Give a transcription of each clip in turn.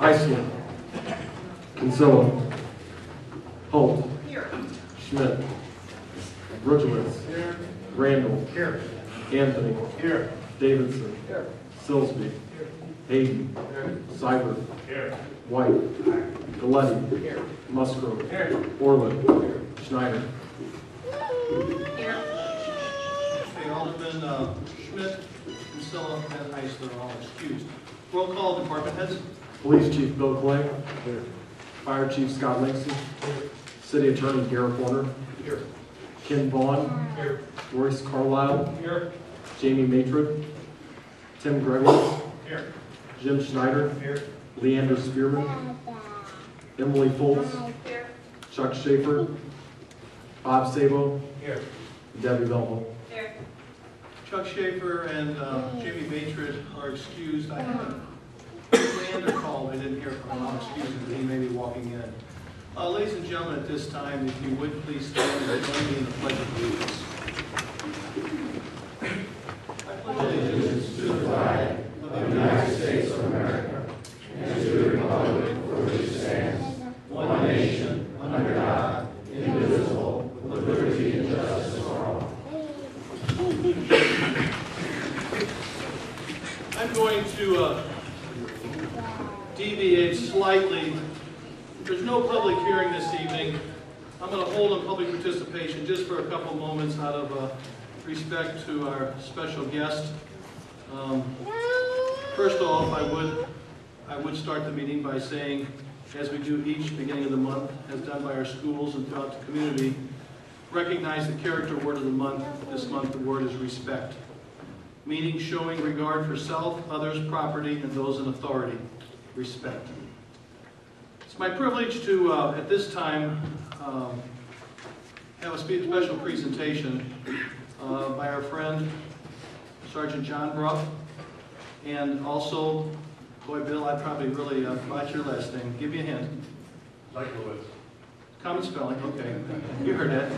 Iceland. Kinsella. Holt. Here. Schmidt. Rudowitz. Here. Randall. Here. Anthony. Here. Davidson. Here. Silsby. Hayden. Here. Seibert. Here. White. Galletti. Here. Musgrove. Here. Orland. Schneider. Here. Okay, Alderman Schmidt, Kinsella, and Heisler are all excused. Roll call, department heads. Police Chief Bill Clay. Fire Chief Scott Langston. City Attorney Garrett Warner. Here. Ken Vaughn. Here. Royce Carlisle. Here. Jamie Matrid. Tim Gregory. Here. Jim Schneider. Here. Leander Spearman. Emily Foltz. Here. Chuck Schaefer. Bob Sabo. Here. Debbie Belleville. Here. Chuck Schaefer and Jamie Matrid are excused. I had Leander called, I didn't hear from him, I'll excuse him, he may be walking in. Ladies and gentlemen, at this time, if you would please stand and join me in the Pledge of Allegiance. I pledge allegiance to the flag of the United States of America and to the republic for which it stands, one nation, under God, indivisible, with liberty and justice for all. I'm going to deviate slightly. There's no public hearing this evening. I'm going to hold on public participation just for a couple moments out of respect to our special guest. First off, I would start the meeting by saying, as we do each beginning of the month, as done by our schools and throughout the community, recognize the character word of the month. This month the word is respect, meaning showing regard for self, others, property, and those in authority. Respect. It's my privilege to, at this time, have a special presentation by our friend, Sergeant John Bruff, and also, boy, Bill, I probably really botched your last name. Give me a hint. Lewis. Common spelling, okay. You heard that.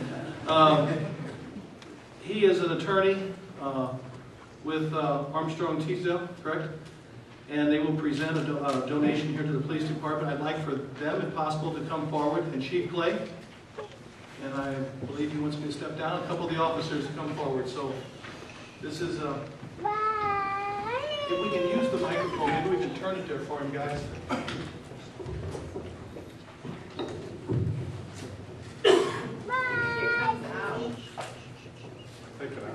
He is an attorney with Armstrong Teasdale, correct? And they will present a donation here to the police department. I'd like for them, if possible, to come forward, and Chief Clay, and I believe he wants me to step down, a couple of the officers to come forward. So this is, if we can use the microphone, maybe we can turn it there for him, guys. Take it out.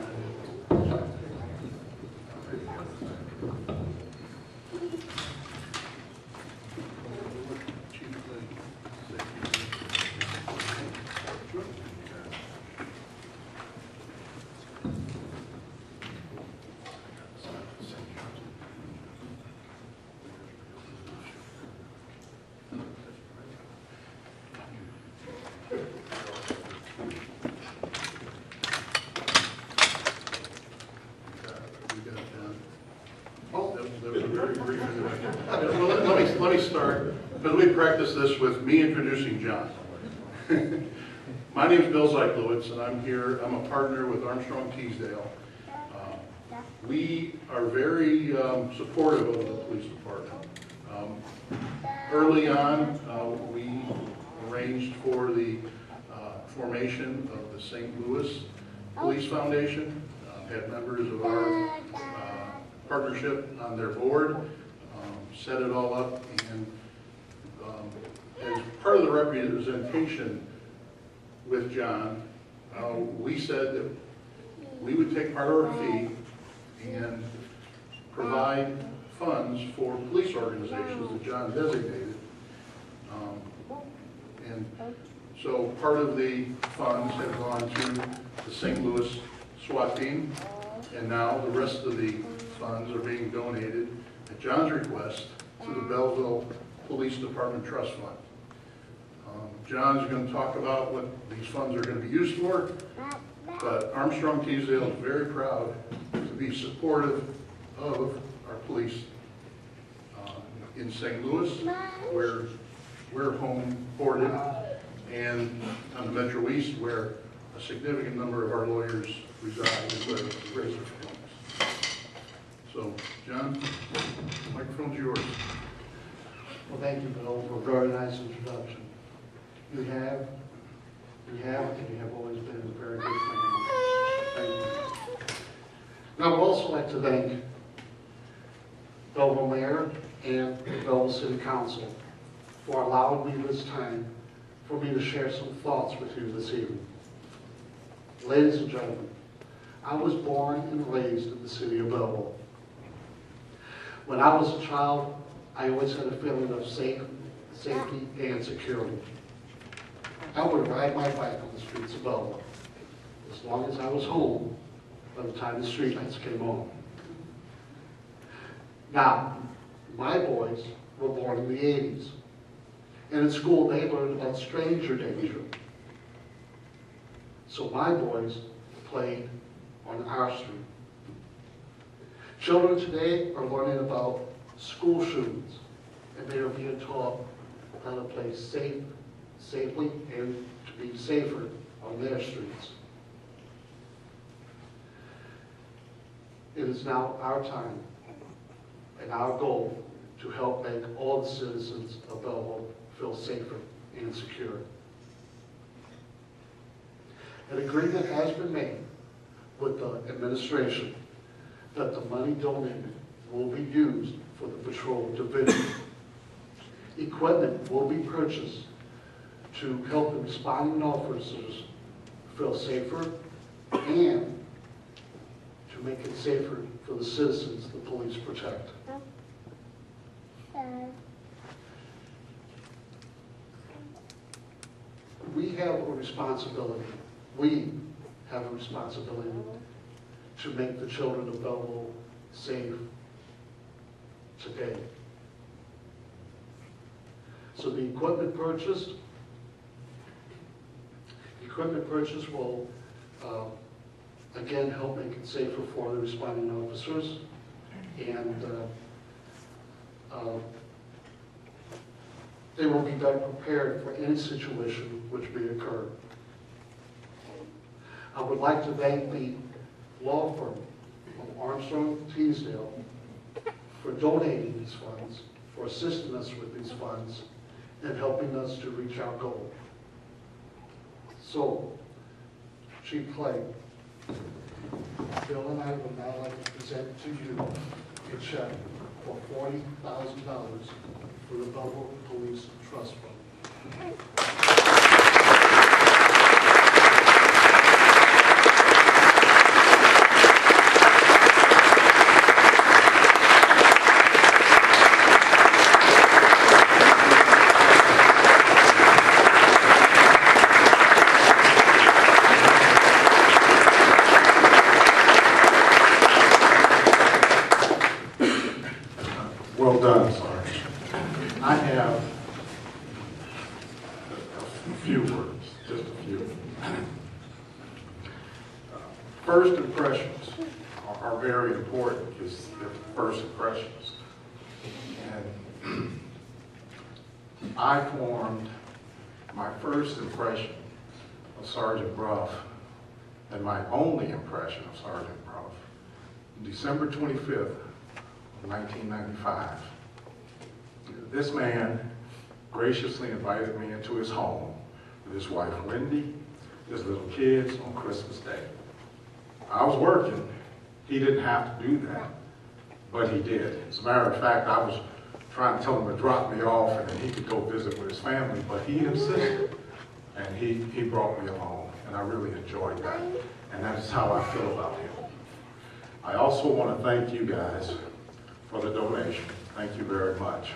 Let me start, because we practiced this with me introducing John. My name is Bill Zyklowitz, and I'm here. I'm a partner with Armstrong Teasdale. We are very supportive of the police department. Early on, we arranged for the formation of the St. Louis Police Foundation, had members of our partnership on their board, set it all up, and as part of the representation with John, we said that we would take part of our fee and provide funds for police organizations that John designated. And so part of the funds have gone to the St. Louis SWAT team, and now the rest of the funds are being donated at John's request to the Belleville Police Department Trust Fund. John's going to talk about what these funds are going to be used for, but Armstrong Teasdale is very proud to be supportive of our police in St. Louis, where we're home ported, and on the Metro East, where a significant number of our lawyers reside and raise their families. So, John, the microphone's yours. Well, thank you, Bill, for a very nice introduction. You have, and you have always been a very good friend of mine. Thank you. And I would also like to thank Belleville Mayor and the Belleville City Council for allowing me this time for me to share some thoughts with you this evening. Ladies and gentlemen, I was born and raised in the city of Belleville. When I was a child, I always had a feeling of safety and security. I would ride my bike on the streets of Belleville as long as I was home by the time the streetlights came on. Now, my boys were born in the 80s, and in school they learned about stranger danger. So my boys played on our street. Children today are learning about school shootings, and they are being taught how to play safe, safely and to be safer on their streets. It is now our time and our goal to help make all the citizens of Belleville feel safer and secure. An agreement has been made with the administration that the money donated will be used for the patrol division. Equipment will be purchased to help the responding officers feel safer and to make it safer for the citizens the police protect. We have a responsibility to make the children of Belleville safe today. So the equipment purchase will again help make it safer for the responding officers, and they will be better prepared for any situation which may occur. I would like to thank the law firm of Armstrong Teasdale for donating these funds, for assisting us with these funds, and helping us to reach our goal. So, Chief Clay, Bill and I would now like to present to you a check for $40,000 for the Belleville Police Trust Fund. Well done, Sarge. I have a few words, just a few. First impressions are very important because they're first impressions. And I formed my first impression of Sergeant Bruff and my only impression of Sergeant Bruff December 25th, 1995. This man graciously invited me into his home with his wife Wendy, his little kids on Christmas Day. I was working. He didn't have to do that, but he did. As a matter of fact, I was trying to tell him to drop me off and then he could go visit with his family, but he insisted, and he brought me along, and I really enjoyed that, and that is how I feel about him. I also want to thank you guys for the donation. Thank you very much.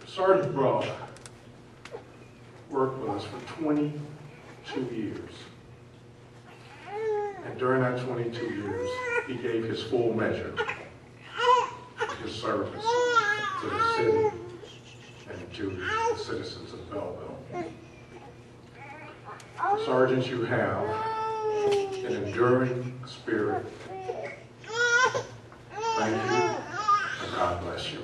Sergeant Bruff worked with us for 22 years. And during that 22 years, he gave his full measure of his service to the city and to the citizens of Belleville. Sergeants, you have an enduring spirit. Thank you, and God bless you.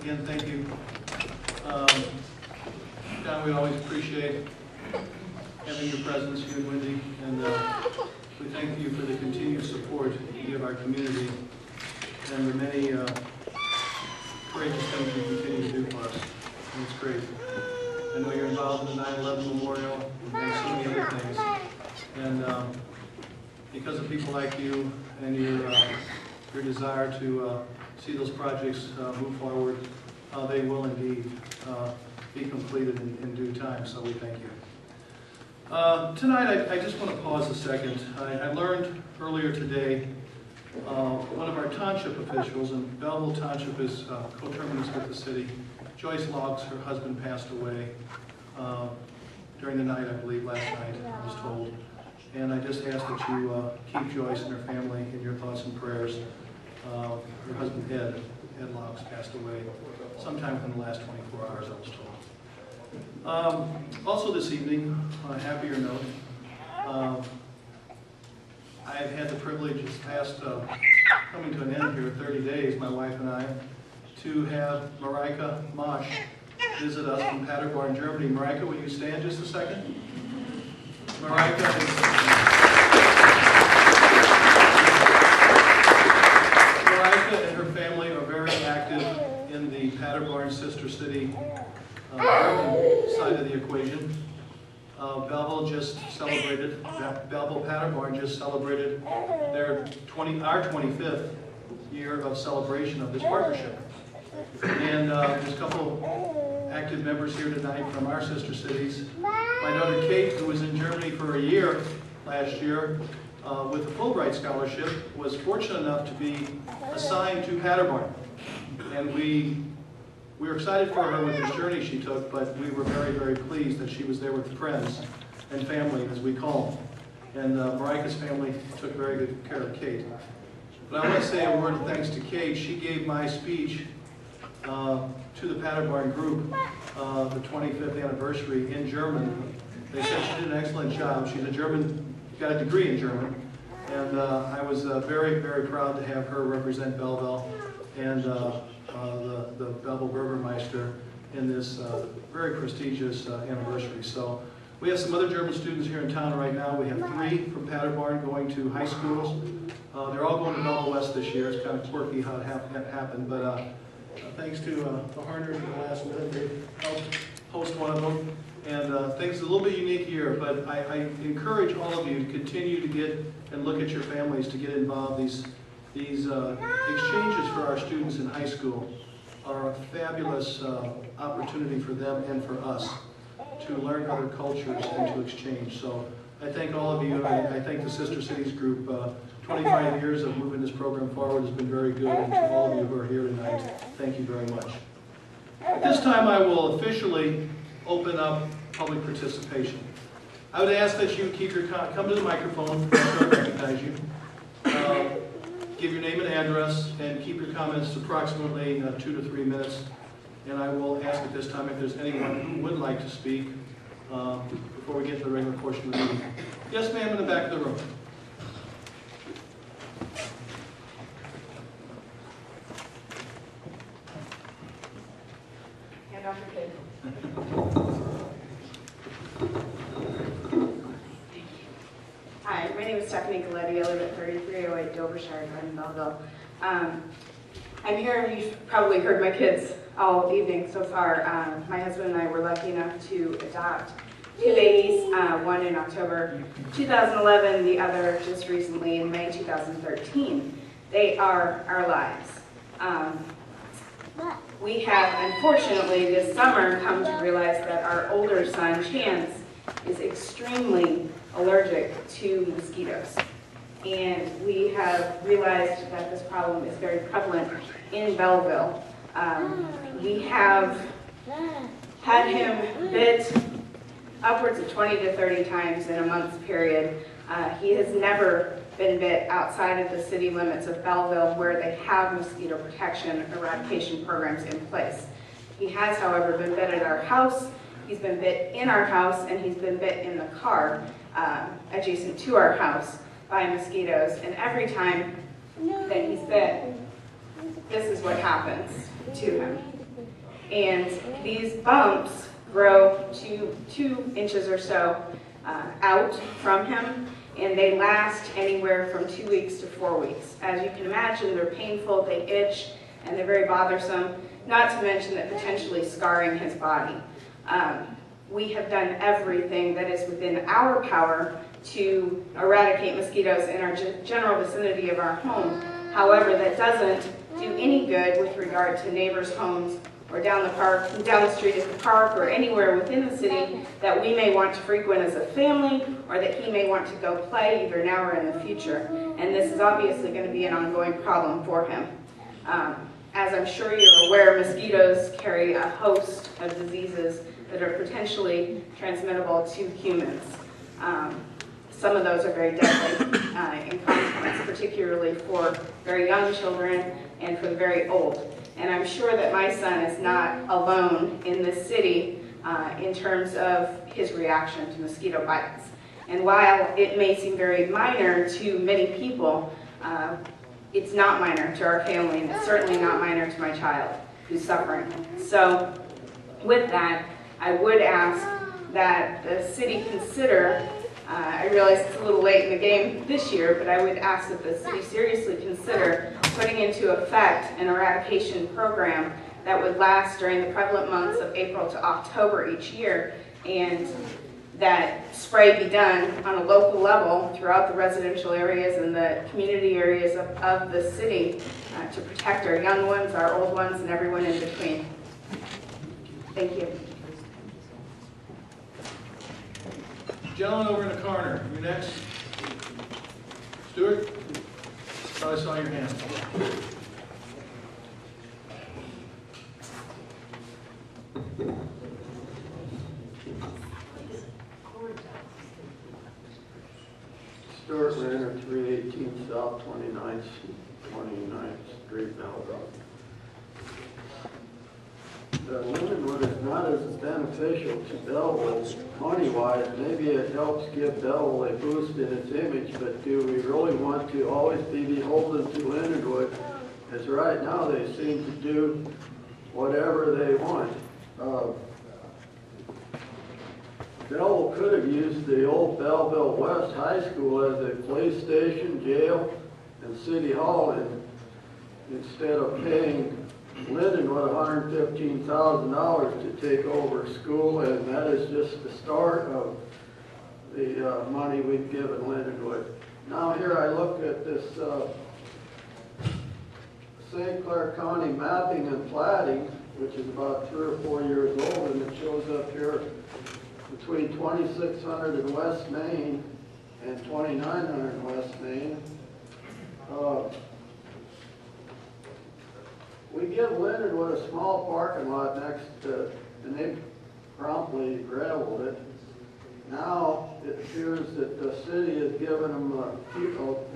Again, thank you. John, we always appreciate having your presence, you and Wendy, and we thank you for the continued support you give our community and the many courageous things you continue to do for us. and it's great. I know you're involved in the 9/11 Memorial and so many other things. And because of people like you and your desire to see those projects move forward, they will indeed be completed in due time, so we thank you. Tonight, I just want to pause a second. I learned earlier today, one of our township officials, and Belleville Township is coterminous with the city, Joyce Logs, her husband passed away during the night, I believe, last night, I was told. And I just ask that you keep Joyce and her family in your thoughts and prayers. Her husband, Ed Logs, passed away sometime within the last 24 hours, I was told. Also this evening, on a happier note, I've had the privilege this past, coming to an end here, 30 days, my wife and I, to have Mareike Mosch visit us from Paderborn, Germany. Mareike, will you stand just a second? Mareike and her family are very active in the Paderborn sister city German side of the equation. Belleville Paderborn just celebrated our 25th year of celebration of this partnership. And there's a couple active members here tonight from our sister cities. My daughter Kate, who was in Germany for a year last year with a Fulbright scholarship, was fortunate enough to be assigned to Paderborn. And we were excited for her with this journey she took, but we were very, very pleased that she was there with friends and family, as we call them. And Mareike's family took very good care of Kate. But I want to say a word of thanks to Kate. She gave my speech to the Paderborn group, the 25th anniversary in German. They said she did an excellent job. She's a German, got a degree in German. And I was very, very proud to have her represent Belleville and the Belleville Bürgermeister in this very prestigious anniversary. So we have some other German students here in town right now. We have 3 from Paderborn going to high schools. They're all going to Belleville West this year. It's kind of quirky how it happened, but thanks to the Harners in the last minute, they helped host one of them. And things a little bit unique here, but I encourage all of you to continue to get and look at your families to get involved. These exchanges for our students in high school are a fabulous opportunity for them and for us to learn other cultures and to exchange. So I thank all of you. I thank the Sister Cities group. 25 years of moving this program forward has been very good, and to all of you who are here tonight, thank you very much. At this time, I will officially open up public participation. I would ask that you keep your come to the microphone, so I recognize you. Give your name and address, and keep your comments to approximately 2 to 3 minutes. And I will ask at this time if there's anyone who would like to speak before we get to the regular portion of the meeting. Yes, ma'am, in the back of the room. Hand off your kid. Hi, my name is Stephanie Galletti. I live at 3308 Dovershire Drive in Belleville. I'm here, you've probably heard my kids all evening so far. My husband and I were lucky enough to adopt 2 babies, one in October 2011, the other just recently in May 2013. They are our lives. We have, unfortunately, this summer come to realize that our older son, Chance, is extremely allergic to mosquitoes. And we have realized that this problem is very prevalent in Belleville. We have had him bit upwards of 20 to 30 times in a month's period. He has never been bit outside of the city limits of Belleville, where they have mosquito protection eradication programs in place. He has, however, been bit at our house. He's been bit in our house, and he's been bit in the car adjacent to our house by mosquitoes. And every time that he's bit, this is what happens to him. And these bumps grow to 2 inches or so out from him, and they last anywhere from 2 weeks to 4 weeks. As you can imagine, they're painful, they itch, and they're very bothersome. not to mention that potentially scarring his body. We have done everything that is within our power to eradicate mosquitoes in our general vicinity of our home. However, that doesn't do any good with regard to neighbors' homes or down the street at the park or anywhere within the city that we may want to frequent as a family or that he may want to go play either now or in the future. And this is obviously going to be an ongoing problem for him. As I'm sure you're aware, mosquitoes carry a host of diseases that are potentially transmittable to humans. Some of those are very deadly in consequence, particularly for very young children and for the very old. And I'm sure that my son is not alone in this city in terms of his reaction to mosquito bites. And while it may seem very minor to many people, it's not minor to our family, and it's certainly not minor to my child who's suffering. So with that, I would ask that the city consider, I realize it's a little late in the game this year, but I would ask that the city seriously consider putting into effect an eradication program that would last during the prevalent months of April to October each year, and that spray be done on a local level throughout the residential areas and the community areas of the city to protect our young ones, our old ones, and everyone in between. Thank you. Gentleman over in the corner, you next. Stuart? Thought I saw your hand. Stuart Renner, 318 South 29th Street, Belleville. Lindenwood is not as beneficial to Belleville money-wise. Maybe it helps give Belleville a boost in its image, but do we really want to always be beholden to Lindenwood? As right now, they seem to do whatever they want. Belleville could have used the old Belleville West High School as a police station, jail, and city hall, and instead of paying Lindenwood $115,000 to take over school, and that is just the start of the money we've given Lindenwood. Now here I look at this St. Clair County mapping and platting, which is about 3 or 4 years old, and it shows up here between 2600 in West Main and 2900 in West Main. We give Lindenwood a small parking lot next to, and they promptly gravelled it. Now it appears that the city has given them a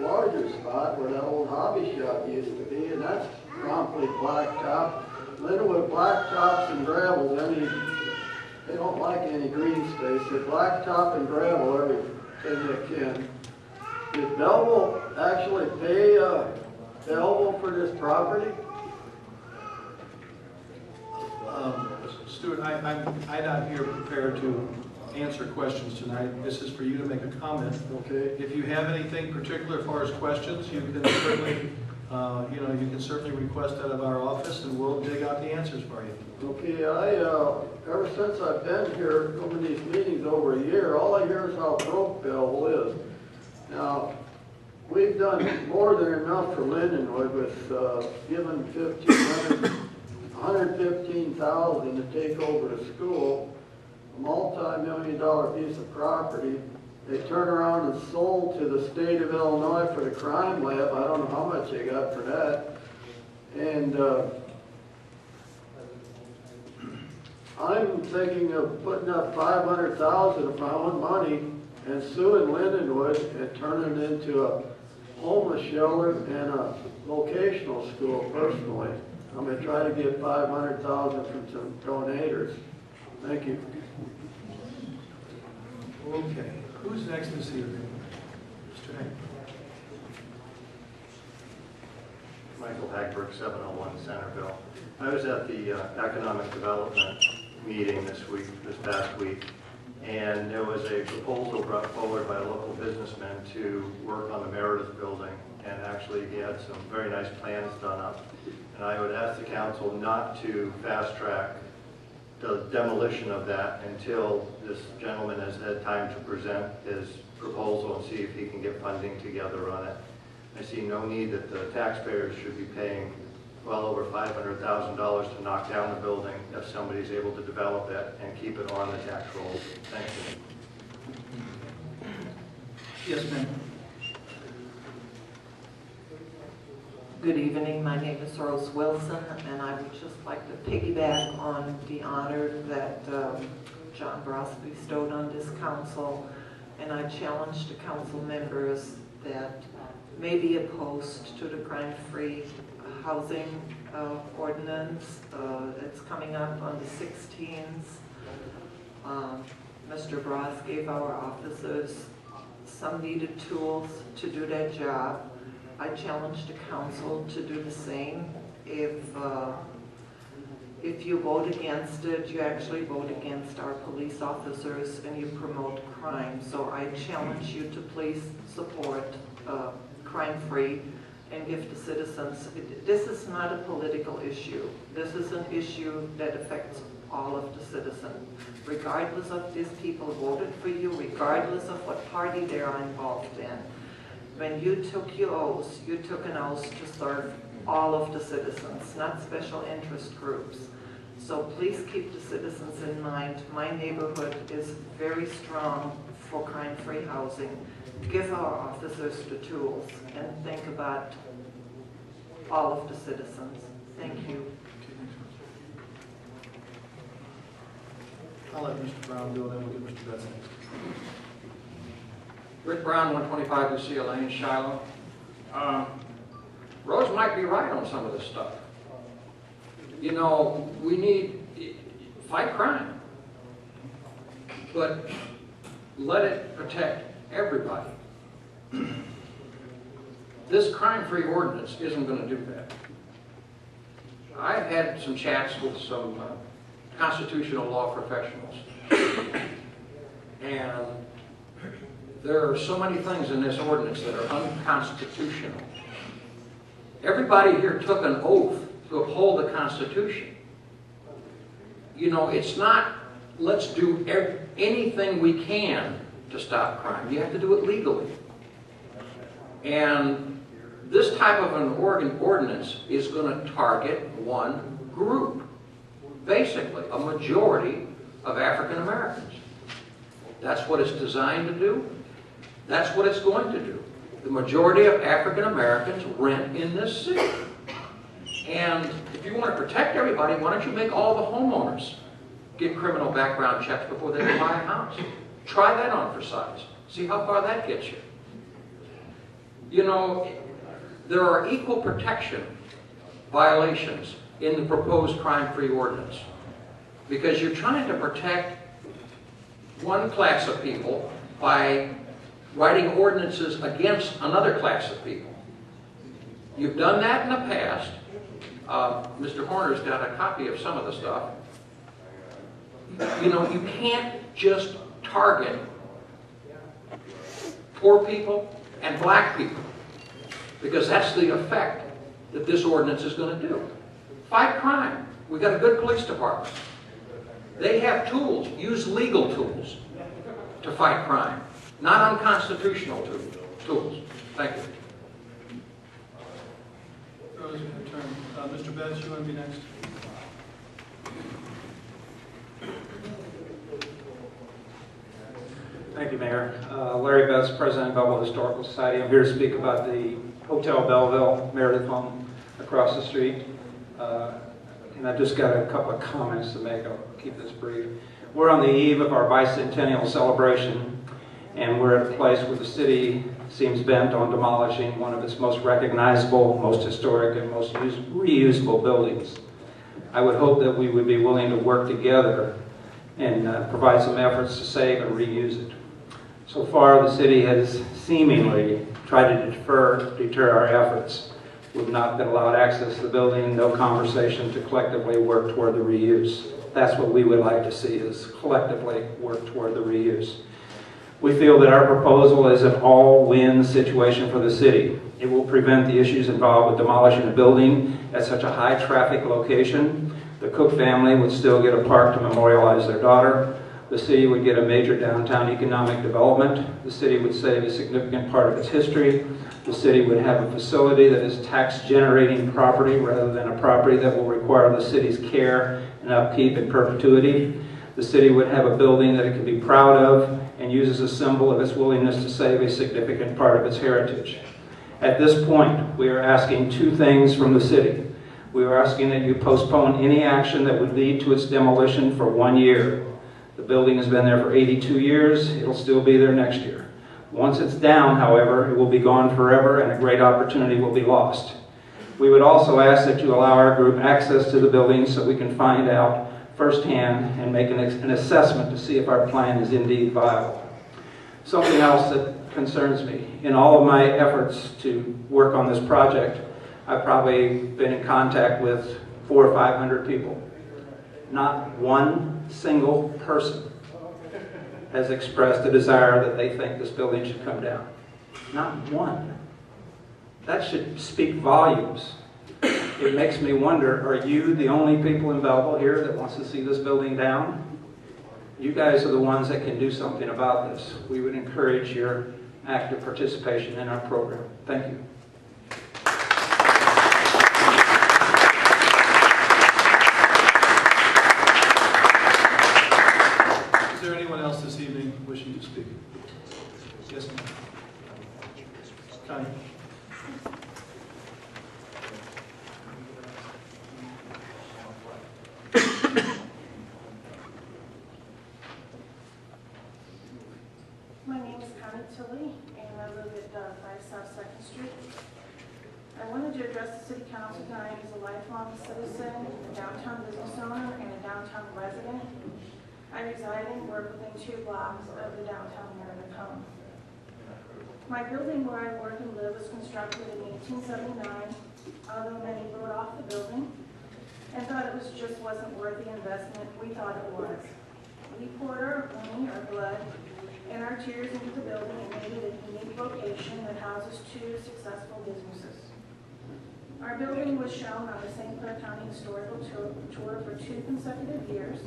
larger spot where that old hobby shop used to be, and that's promptly blacktop. Lindenwood blacktops and gravel, they don't like any green space. They blacktop and gravel everything they can. Did Belleville actually pay Belleville for this property? Stuart, I'm not here prepared to answer questions tonight. This is for you to make a comment. Okay. If you have anything particular as far as questions, you can certainly, you can certainly request that of our office, and we'll dig out the answers for you. Okay, ever since I've been here, coming to these meetings over a year, all I hear is how broke Belleville is. Now, we've done more than enough for Lindenwood with giving $115,000 to take over the school, a multi-million-dollar piece of property. They turn around and sold to the state of Illinois for the crime lab. I don't know how much they got for that. And I'm thinking of putting up $500,000 of my own money and suing Lindenwood and turning it into a homeless shelter and a vocational school personally. I'm going to try to get $500,000 from some donators. Thank you. Okay. Who's next this evening? Mr. Hank. Michael Hagberg, 701 Centerville. I was at the economic development meeting this past week, and there was a proposal brought forward by a local businessman to work on the Meredith building, and actually he had some very nice plans done up. And I would ask the council not to fast track the demolition of that until this gentleman has had time to present his proposal and see if he can get funding together on it. I see no need that the taxpayers should be paying well over $500,000 to knock down the building if somebody's able to develop it and keep it on the tax rolls. Thank you. Yes, ma'am. Good evening, my name is Rose Wilson, and I would just like to piggyback on the honor that John Bross bestowed on this council, and I challenge the council members that may be opposed to the crime-free housing ordinance. It's coming up on the 16th. Mr. Bross gave our officers some needed tools to do their job. I challenge the council to do the same. If you vote against it, you actually vote against our police officers and you promote crime. So I challenge you to please support crime-free and give the citizens, this is not a political issue. This is an issue that affects all of the citizens. Regardless of these people voted for you, regardless of what party they are involved in. When you took your oath, you took an oath to serve all of the citizens, not special interest groups. So please keep the citizens in mind. My neighborhood is very strong for crime-free housing. Give our officers the tools and think about all of the citizens. Thank you. I'll let Mr. Brown go, then we'll get Mr. Betts next. Rick Brown, 125 Lucia Lane, Shiloh. Rose might be right on some of this stuff. You know, we need, fight crime, but let it protect everybody. This crime-free ordinance isn't going to do that. I've had some chats with some constitutional law professionals, and there are so many things in this ordinance that are unconstitutional. Everybody here took an oath to uphold the Constitution. You know, it's not, let's do anything we can to stop crime. You have to do it legally. And this type of an ordinance is going to target one group, basically a majority of African Americans. That's what it's designed to do. That's what it's going to do. The majority of African Americans rent in this city. And if you want to protect everybody, why don't you make all the homeowners get criminal background checks before they can buy a house? Try that on for size. See how far that gets you. You know, there are equal protection violations in the proposed crime-free ordinance because you're trying to protect one class of people by writing ordinances against another class of people. You've done that in the past. Mr. Horner's got a copy of some of the stuff. You know, you can't just target poor people and black people because that's the effect that this ordinance is going to do. Fight crime. We've got a good police department. They have tools. Use legal tools to fight crime, not unconstitutional tools. Thank you. Rose, your turn. Mr. Betts, you want to be next? Thank you, Mayor. Larry Betts, President of Belleville Historical Society. I'm here to speak about the Hotel Belleville, Meredith Home across the street. And I've just got a couple of comments to make. I'll keep this brief. We're on the eve of our bicentennial celebration, and we're at a place where the city seems bent on demolishing one of its most recognizable, most historic, and most reusable buildings. I would hope that we would be willing to work together and provide some efforts to save and reuse it. So far, the city has seemingly tried to deter our efforts. We've not been allowed access to the building, no conversation to collectively work toward the reuse. That's what we would like to see, is collectively work toward the reuse. We feel that our proposal is an all-win situation for the city. It will prevent the issues involved with demolishing a building at such a high-traffic location. The Cook family would still get a park to memorialize their daughter. The city would get a major downtown economic development. The city would save a significant part of its history. The city would have a facility that is tax-generating property rather than a property that will require the city's care and upkeep in perpetuity. The city would have a building that it can be proud of and use as a symbol of its willingness to save a significant part of its heritage. At this point, we are asking two things from the city. We are asking that you postpone any action that would lead to its demolition for 1 year. The building has been there for 82 years. It'll still be there next year. Once it's down, however, it will be gone forever and a great opportunity will be lost. We would also ask that you allow our group access to the building so we can find out firsthand and make an assessment to see if our plan is indeed viable. Something else that concerns me. In all of my efforts to work on this project, I've probably been in contact with 400 or 500 people. Not one single person has expressed a desire that they think this building should come down. Not one. That should speak volumes. It makes me wonder, are you the only people in Belleville here that wants to see this building down? You guys are the ones that can do something about this. We would encourage your active participation in our program. Thank you. Is there anyone else this evening wishing to speak? Yes, ma'am. Connie. My name is Connie Tilley, and I live at 5 South 2nd Street. I wanted to address the City Council tonight as a lifelong citizen, a downtown business owner, and a downtown resident. I reside and work within 2 blocks of the downtown Meredith home. My building where I work and live was constructed in 1879, although many wrote off the building and thought it just wasn't worth the investment. We thought it was. We poured our money, our blood, and our tears into the building and made it a unique location that houses 2 successful businesses. Our building was shown on the St. Clair County Historical Tour for 2 consecutive years.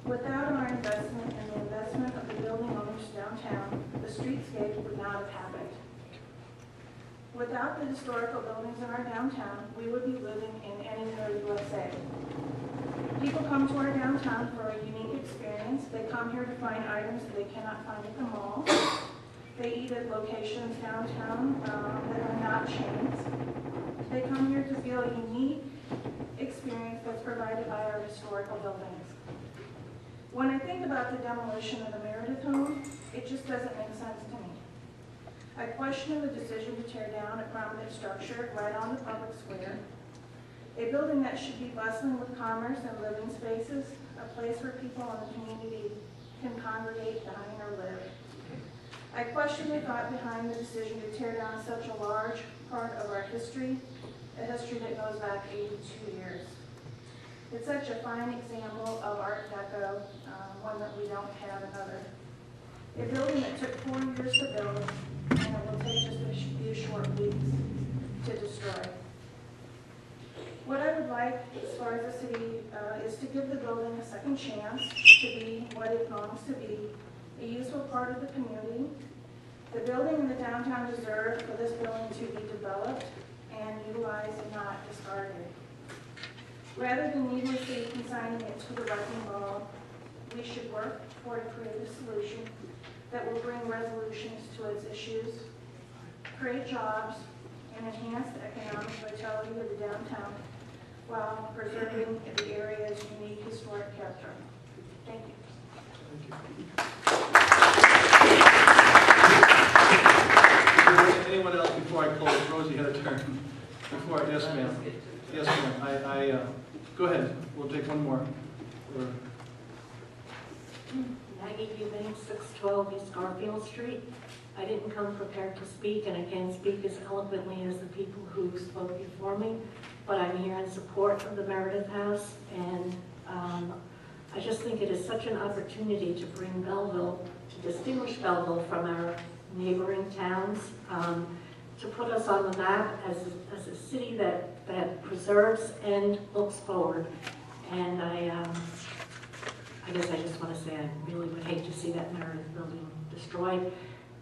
Without our investment and the investment of the building owners downtown, the streetscape would not have happened. Without the historical buildings in our downtown, we would be living in anywhere USA. People come to our downtown for a unique experience. They come here to find items that they cannot find at the mall. They eat at locations downtown that are not chains. They come here to feel a unique experience that's provided by our historical buildings. When I think about the demolition of the Meredith home, it just doesn't make sense to me. I question the decision to tear down a prominent structure right on the public square, a building that should be bustling with commerce and living spaces, a place where people in the community can congregate, dine, or live. I question the thought behind the decision to tear down such a large part of our history, a history that goes back 82 years. It's such a fine example of Art Deco, one that we don't have another. A building that took 4 years to build, and it will take just a few short weeks to destroy. What I would like, as far as the city, is to give the building a second chance to be what it belongs to be, a useful part of the community. The building in the downtown deserves for this building to be developed and utilized and not discarded. Rather than needlessly consigning it to the wrecking ball, we should work toward a creative solution that will bring resolutions to its issues, create jobs, and enhance the economic vitality of the downtown while preserving the area's unique historic character. Thank you. Anyone else before I close? Rosie had a turn. Yes, ma'am. Yes, ma'am. Go ahead. We'll take one more. Maggie Eubanks, 612 East Garfield Street. I didn't come prepared to speak, and I can't speak as eloquently as the people who spoke before me, but I'm here in support of the Meredith House, and I just think it is such an opportunity to bring Belleville, to distinguish Belleville from our neighboring towns. to put us on the map as a city that preserves and looks forward. And I guess I just want to say I really would hate to see that Meredith building destroyed.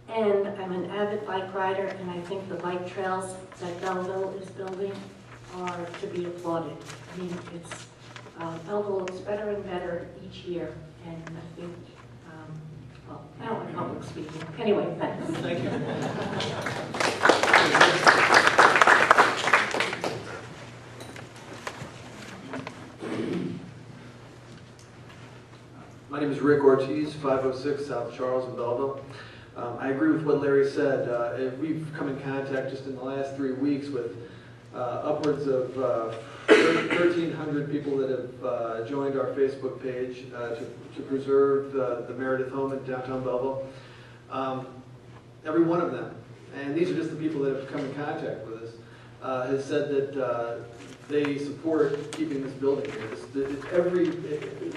And I'm an avid bike rider, and I think the bike trails that Belleville is building are to be applauded. I mean, it's Belleville looks better and better each year, and I think, well, I don't like public speaking. Anyway, thanks. Thank you. My name is Rick Ortiz, 506 South Charles in Belleville. I agree with what Larry said. We've come in contact just in the last 3 weeks with upwards of 1,300 people that have joined our Facebook page to preserve the Meredith home in downtown Belleville. Every one of them, and these are just the people that have come in contact with us, has said that they support keeping this building here.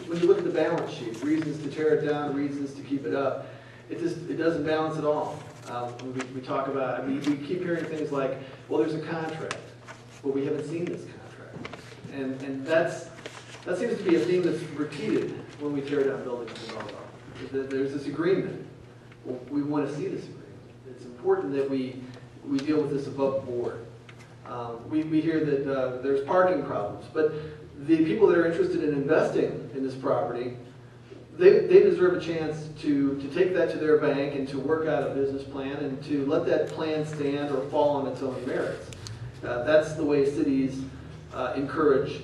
When you look at the balance sheet, reasons to tear it down, reasons to keep it up, it doesn't balance at all. We talk about, we keep hearing things like, well, there's a contract, but we haven't seen this contract. And that seems to be a theme that's repeated when we tear down buildings in Belleville. There's this agreement. Well, we want to see this agreement. It's important that we deal with this above board. We hear that there's parking problems, but the people that are interested in investing in this property, they deserve a chance to take that to their bank and to work out a business plan and to let that plan stand or fall on its own merits. That's the way cities encourage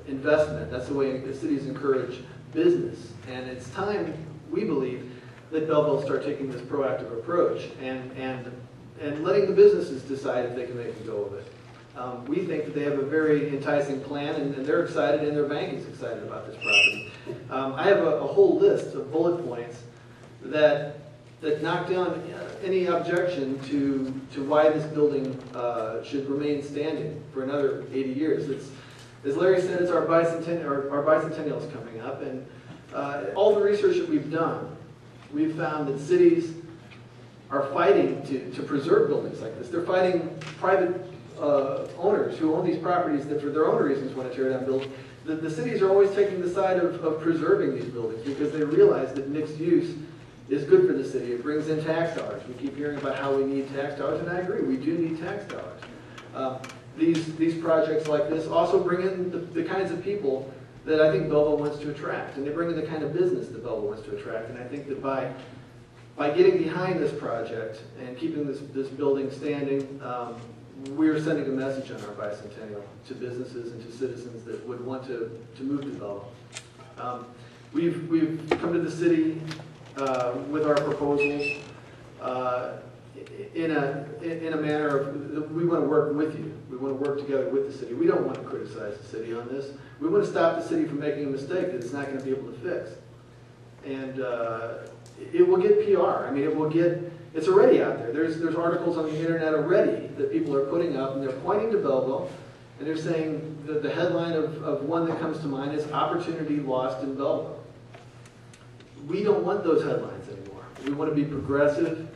investment. That's the way the cities encourage business. And it's time, we believe, that Belleville start taking this proactive approach and letting the businesses decide if they can make a go of it. We think that they have a very enticing plan, and they're excited, and their bank is excited about this property. I have a whole list of bullet points that knock down any objection to why this building should remain standing for another 80 years. As Larry said, it's our bicentennial is coming up, and all the research that we've done, we've found that cities are fighting to preserve buildings like this. They're fighting private owners who own these properties that for their own reasons want to tear down buildings. The cities are always taking the side of preserving these buildings because they realize that mixed use is good for the city. It brings in tax dollars. We keep hearing about how we need tax dollars, and I agree, we do need tax dollars. These projects like this also bring in the kinds of people that I think Belleville wants to attract, and they bring in the kind of business that Belleville wants to attract, and I think that by getting behind this project and keeping this building standing, we're sending a message on our bicentennial to businesses and to citizens that would want to move to Belleville. We've come to the city with our proposals in a manner of, we want to work with you. We want to work together with the city. We don't want to criticize the city on this. We want to stop the city from making a mistake that it's not going to be able to fix. And it will get PR. I mean, it's already out there. There's articles on the internet already that people are putting up, and they're pointing to Belleville, and they're saying the headline of one that comes to mind is "Opportunity Lost in Belleville." We don't want those headlines anymore. We want to be progressive,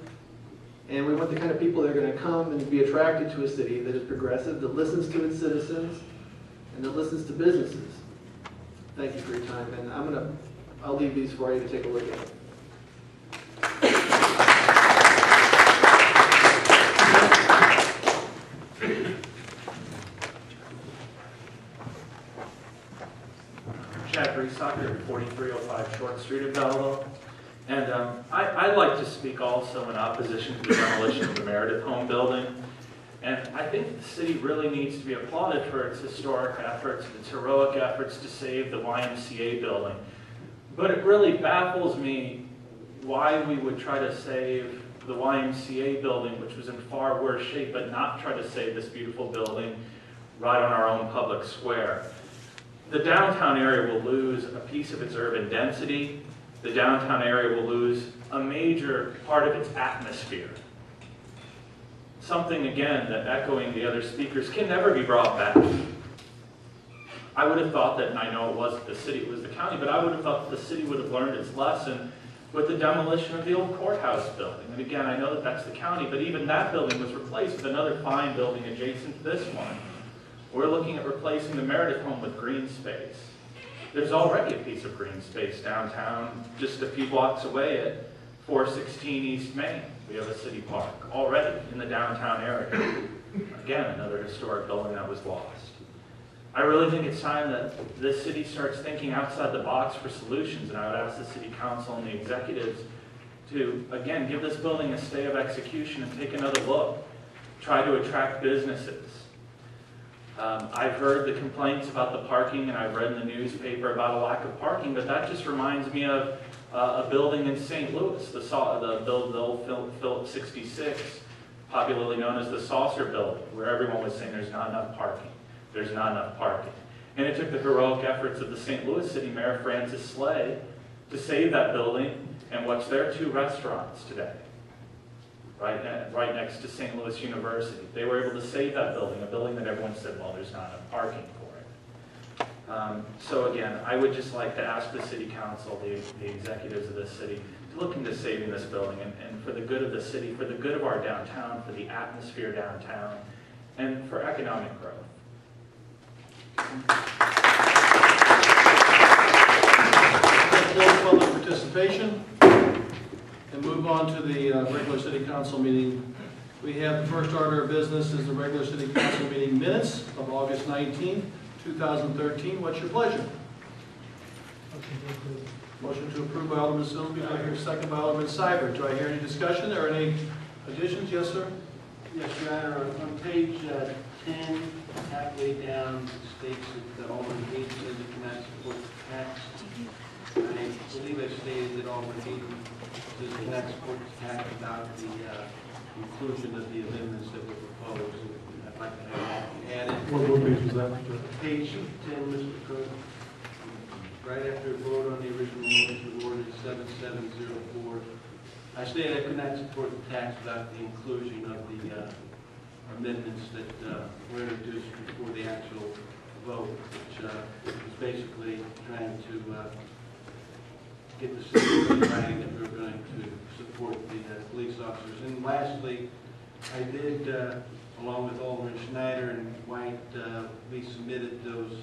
and we want the kind of people that are going to come and be attracted to a city that is progressive, that listens to its citizens, and that listens to businesses. Thank you for your time, and I'll leave these for you to take a look at. Chad Breesocker, 4305 Short Street in Belleville. And I'd like to speak also in opposition to the demolition of the Meredith Home building. And I think the city really needs to be applauded for its historic efforts, its heroic efforts to save the YMCA building. But it really baffles me why we would try to save the YMCA building, which was in far worse shape, but not try to save this beautiful building right on our own public square. The downtown area will lose a piece of its urban density. The downtown area will lose a major part of its atmosphere. Something, again, that echoing the other speakers can never be brought back. I would have thought that, and I know it wasn't the city, it was the county, but I would have thought that the city would have learned its lesson with the demolition of the old courthouse building. And again, I know that that's the county, but even that building was replaced with another fine building adjacent to this one. We're looking at replacing the Meredith home with green space. There's already a piece of green space downtown, just a few blocks away at 416 East Main. We have a city park already in the downtown area. Again, another historic building that was lost. I really think it's time that this city starts thinking outside the box for solutions, and I would ask the city council and the executives to, again, give this building a stay of execution and take another look. Try to attract businesses. I've heard the complaints about the parking, and I've read in the newspaper about a lack of parking, but that just reminds me of a building in St. Louis, the old Phillips 66, popularly known as the Saucer Building, where everyone was saying there's not enough parking. There's not enough parking. And it took the heroic efforts of the St. Louis City Mayor, Francis Slay, to save that building and what's there, 2 restaurants today, right next to St. Louis University. They were able to save that building, a building that everyone said, well, there's not enough parking for it. So again, I would just like to ask the city council, the executives of this city, to look into saving this building and for the good of the city, for the good of our downtown, for the atmosphere downtown, and for economic growth. Close public participation and move on to the regular city council meeting. We have the first order of business is the regular city council meeting minutes of August 19th, 2013. What's your pleasure? Motion to approve by Alderman Silsby. Do I hear a second by Alderman Seibert? Do I hear any discussion or any additions? Yes, sir. Yes, Your Honor, on page 10, halfway down, states that Alderman Hayden says it cannot support the tax. I believe I stated that Alderman Hayden says it cannot support the tax without the inclusion of the amendments that were proposed. I'd like to have that added. What page was that? Page 10, Mr. Cook. Right after a vote on the original motion of ordinance 7704, I stated I could not support the tax without the inclusion of the amendments that were introduced before the actual vote, which is basically trying to get the city writing that we're going to support the police officers. And lastly, I did, along with Alderman Schneider and White, we submitted those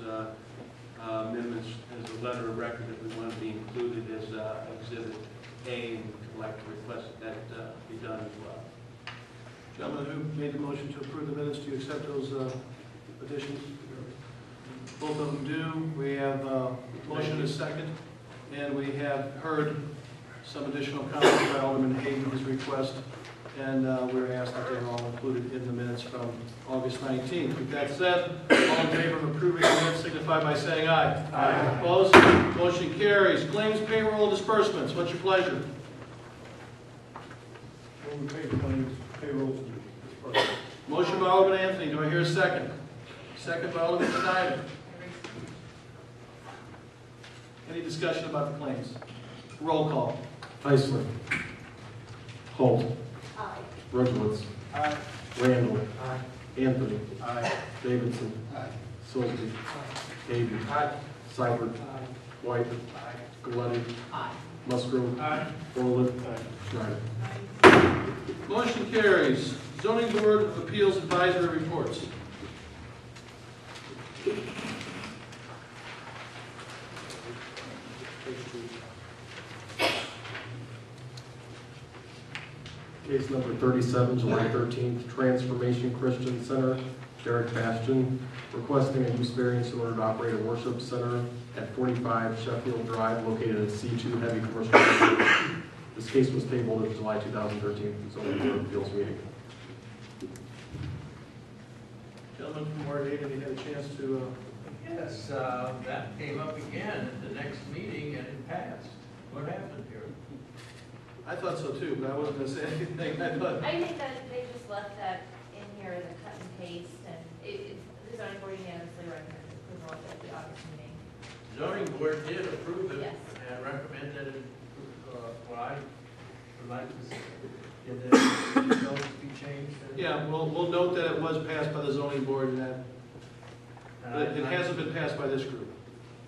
amendments as a letter of record that we want to be included as Exhibit A, and would like to request that be done as well. Gentlemen who made the motion to approve the minutes, do you accept those additions? Both of them do. We have motion is second, and we have heard some additional comments by Alderman Hayden, his request, and we're asked that they're all included in the minutes from August 19th. With that said, all in favor of approving the minutes signify by saying aye. Aye. Opposed? Motion carries. Claims, payroll, disbursements. What's your pleasure? Motion by Alderman Anthony. Do I hear a second? Second by Alderman Schneider. Any discussion about the claims? Roll call. Heisler. Holt. Rudowitz. Randall. Anthony. Davidson. Silsby. Hayden. Seibert. White. Galletti. Musgrove. Orland. Schneider. Motion carries. Zoning Board of Appeals Advisory Reports. Case number 37, July 13th, Transformation Christian Center, Derek Bastian, requesting a use variance in order to operate a worship center at 45 Sheffield Drive, located at C2 Heavy Commercial District. This case was tabled at July 2013 Zoning Board of Appeals meeting. Gentlemen from Ward 8, have you had a chance to? Yes, that came up again at the next meeting and it passed. What happened here? I thought so too, but I wasn't going to say anything. I think that they just left that in here as a cut and paste, and the zoning board unanimously recommended approval at the August meeting. Zoning board did approve it. Yes. And recommended it, what I would like to see. Did the notes be changed? Yeah, we'll note that it was passed by the zoning board and that it hasn't been passed by this group.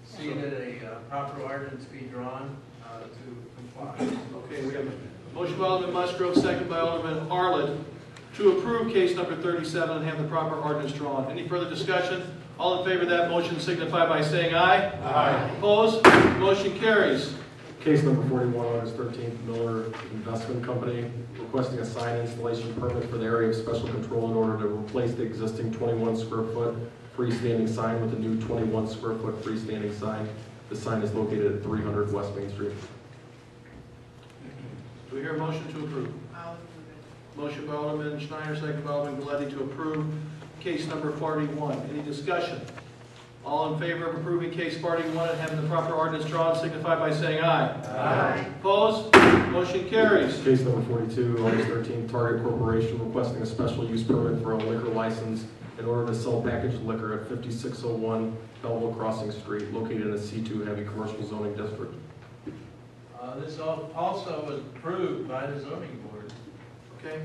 See that a proper ordinance be drawn to comply. Motion by Alderman Musgrove, second by Alderman Arlett, to approve case number 37 and have the proper ordinance drawn. Any further discussion? All in favor of that motion signify by saying aye. Aye. Opposed? Motion carries. Case number 41, August 13th, Miller Investment Company, requesting a sign installation permit for the area of special control in order to replace the existing 21 square foot freestanding sign with a new 21 square foot freestanding sign. The sign is located at 300 West Main Street. Do we hear a motion to approve? Motion by Alderman Schneider, second by Alderman Galetti to approve case number 41. Any discussion? All in favor of approving case 41 and having the proper ordinance drawn signify by saying aye. Aye. Opposed? Motion carries. Case number 42, August 13th, Target Corporation requesting a special use permit for a liquor license in order to sell packaged liquor at 5601 Belleville Crossing Street, located in a C2 heavy commercial zoning district. This also was approved by the zoning board. Okay.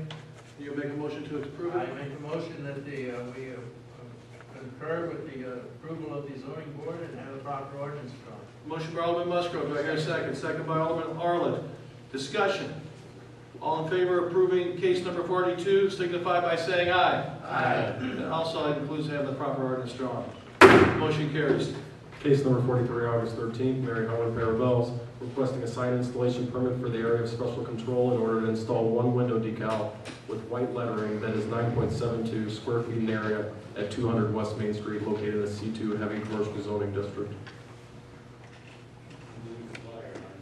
You make a motion to approve I it? make a motion that we concur with the approval of the zoning board and have a proper ordinance drawn. Motion by Alderman Musgrove. Do I hear a second? Second by Alderman Arlett. Discussion. All in favor of approving case number 42 signify by saying aye. Aye. And also that includes having the proper ordinance drawn. Motion carries. Case number 43, August 13th, Mary Howard Barabels, requesting a sign installation permit for the area of special control in order to install one window decal with white lettering that is 9.72 square feet in area at 200 West Main Street, located in a C2 heavy commercial zoning district.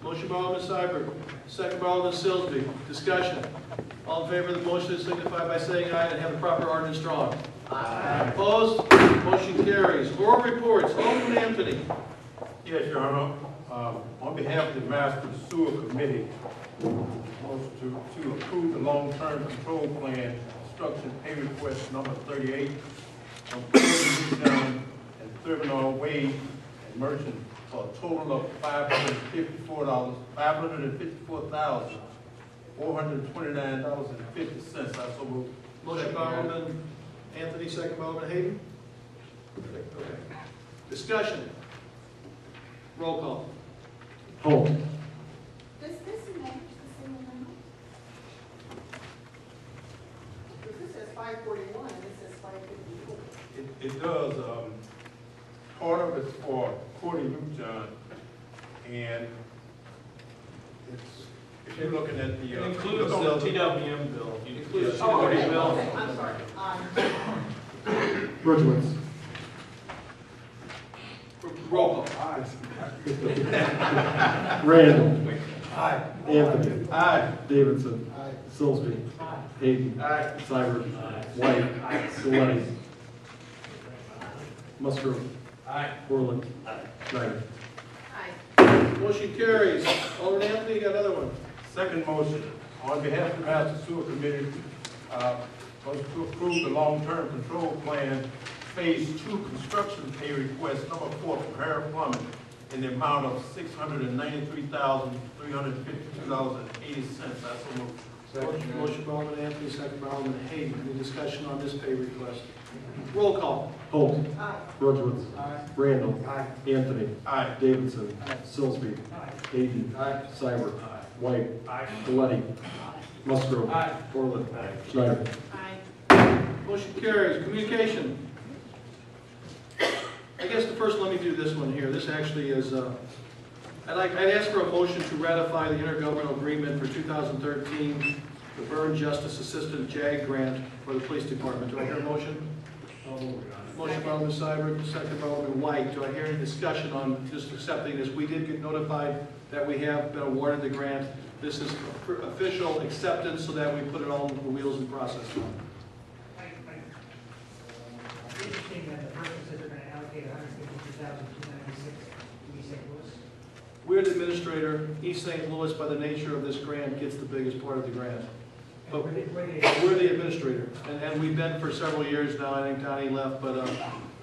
Motion by Alderman Seibert, second by Alderman Silsby. Discussion. All in favor of the motion signify by saying aye and have the proper ordinance drawn. Aye. Opposed? Motion carries. Oral reports. Alderman Anthony. Yes, Your Honor. On behalf of the Master Sewer Committee, to approve the long-term control plan construction pay request number 38 from Newtown and Thurman Wade and Merchant for a total of $554,429.50. I so move. Motion by Alderman Anthony, second by Alderman Hayden. Okay. Discussion. Roll call. Holt. Does this match the single amount? This says 541 and this says 554. It does. Part of it's for Cordy Newtown, and it's, if you're looking at the. It includes the TWM bill. It includes the Oh, okay, TWM bill. okay, I'm sorry. Ridgewitz. Roll call. Randall. Aye. Anthony. Aye. Davidson. Silsby. Hayden. Seibert. White. Galetti. Musgrove. Aye. Orland. Schneider. Motion carries. Alderman Anthony, you got another one. Second motion, on behalf of the Master Sewer Committee, was to approve the long-term control plan Phase 2 construction pay request number 4 from Harris Plumbing in the amount of $693,352.80. That's so moved. Motion by Alderman Anthony, second by Alderman Hayden. Any discussion on this pay request? Roll call. Holt. Aye. Ridgewitz. Randall. Anthony. Aye. Davidson. Silsby. Hayden. Seibert. White. Galetti. Musgrove. Orland. Schneider. Motion carries. Communication. I guess first let me do this one here. This actually is, I'd ask for a motion to ratify the intergovernmental agreement for 2013, the Burn Justice Assistant JAG grant for the police department. Do I hear a motion? Motion by Alderman Seibert, second by Alderman White. Do I hear any discussion on just accepting this? We did get notified that we have been awarded the grant. This is official acceptance so that we put it all on the wheels and process. Interesting that the purpose is they're going to allocate $152,296 to East St. Louis. We're the administrator. East St. Louis, by the nature of this grant, gets the biggest part of the grant. But we're the administrator, and we've been for several years now. I think Donnie left, but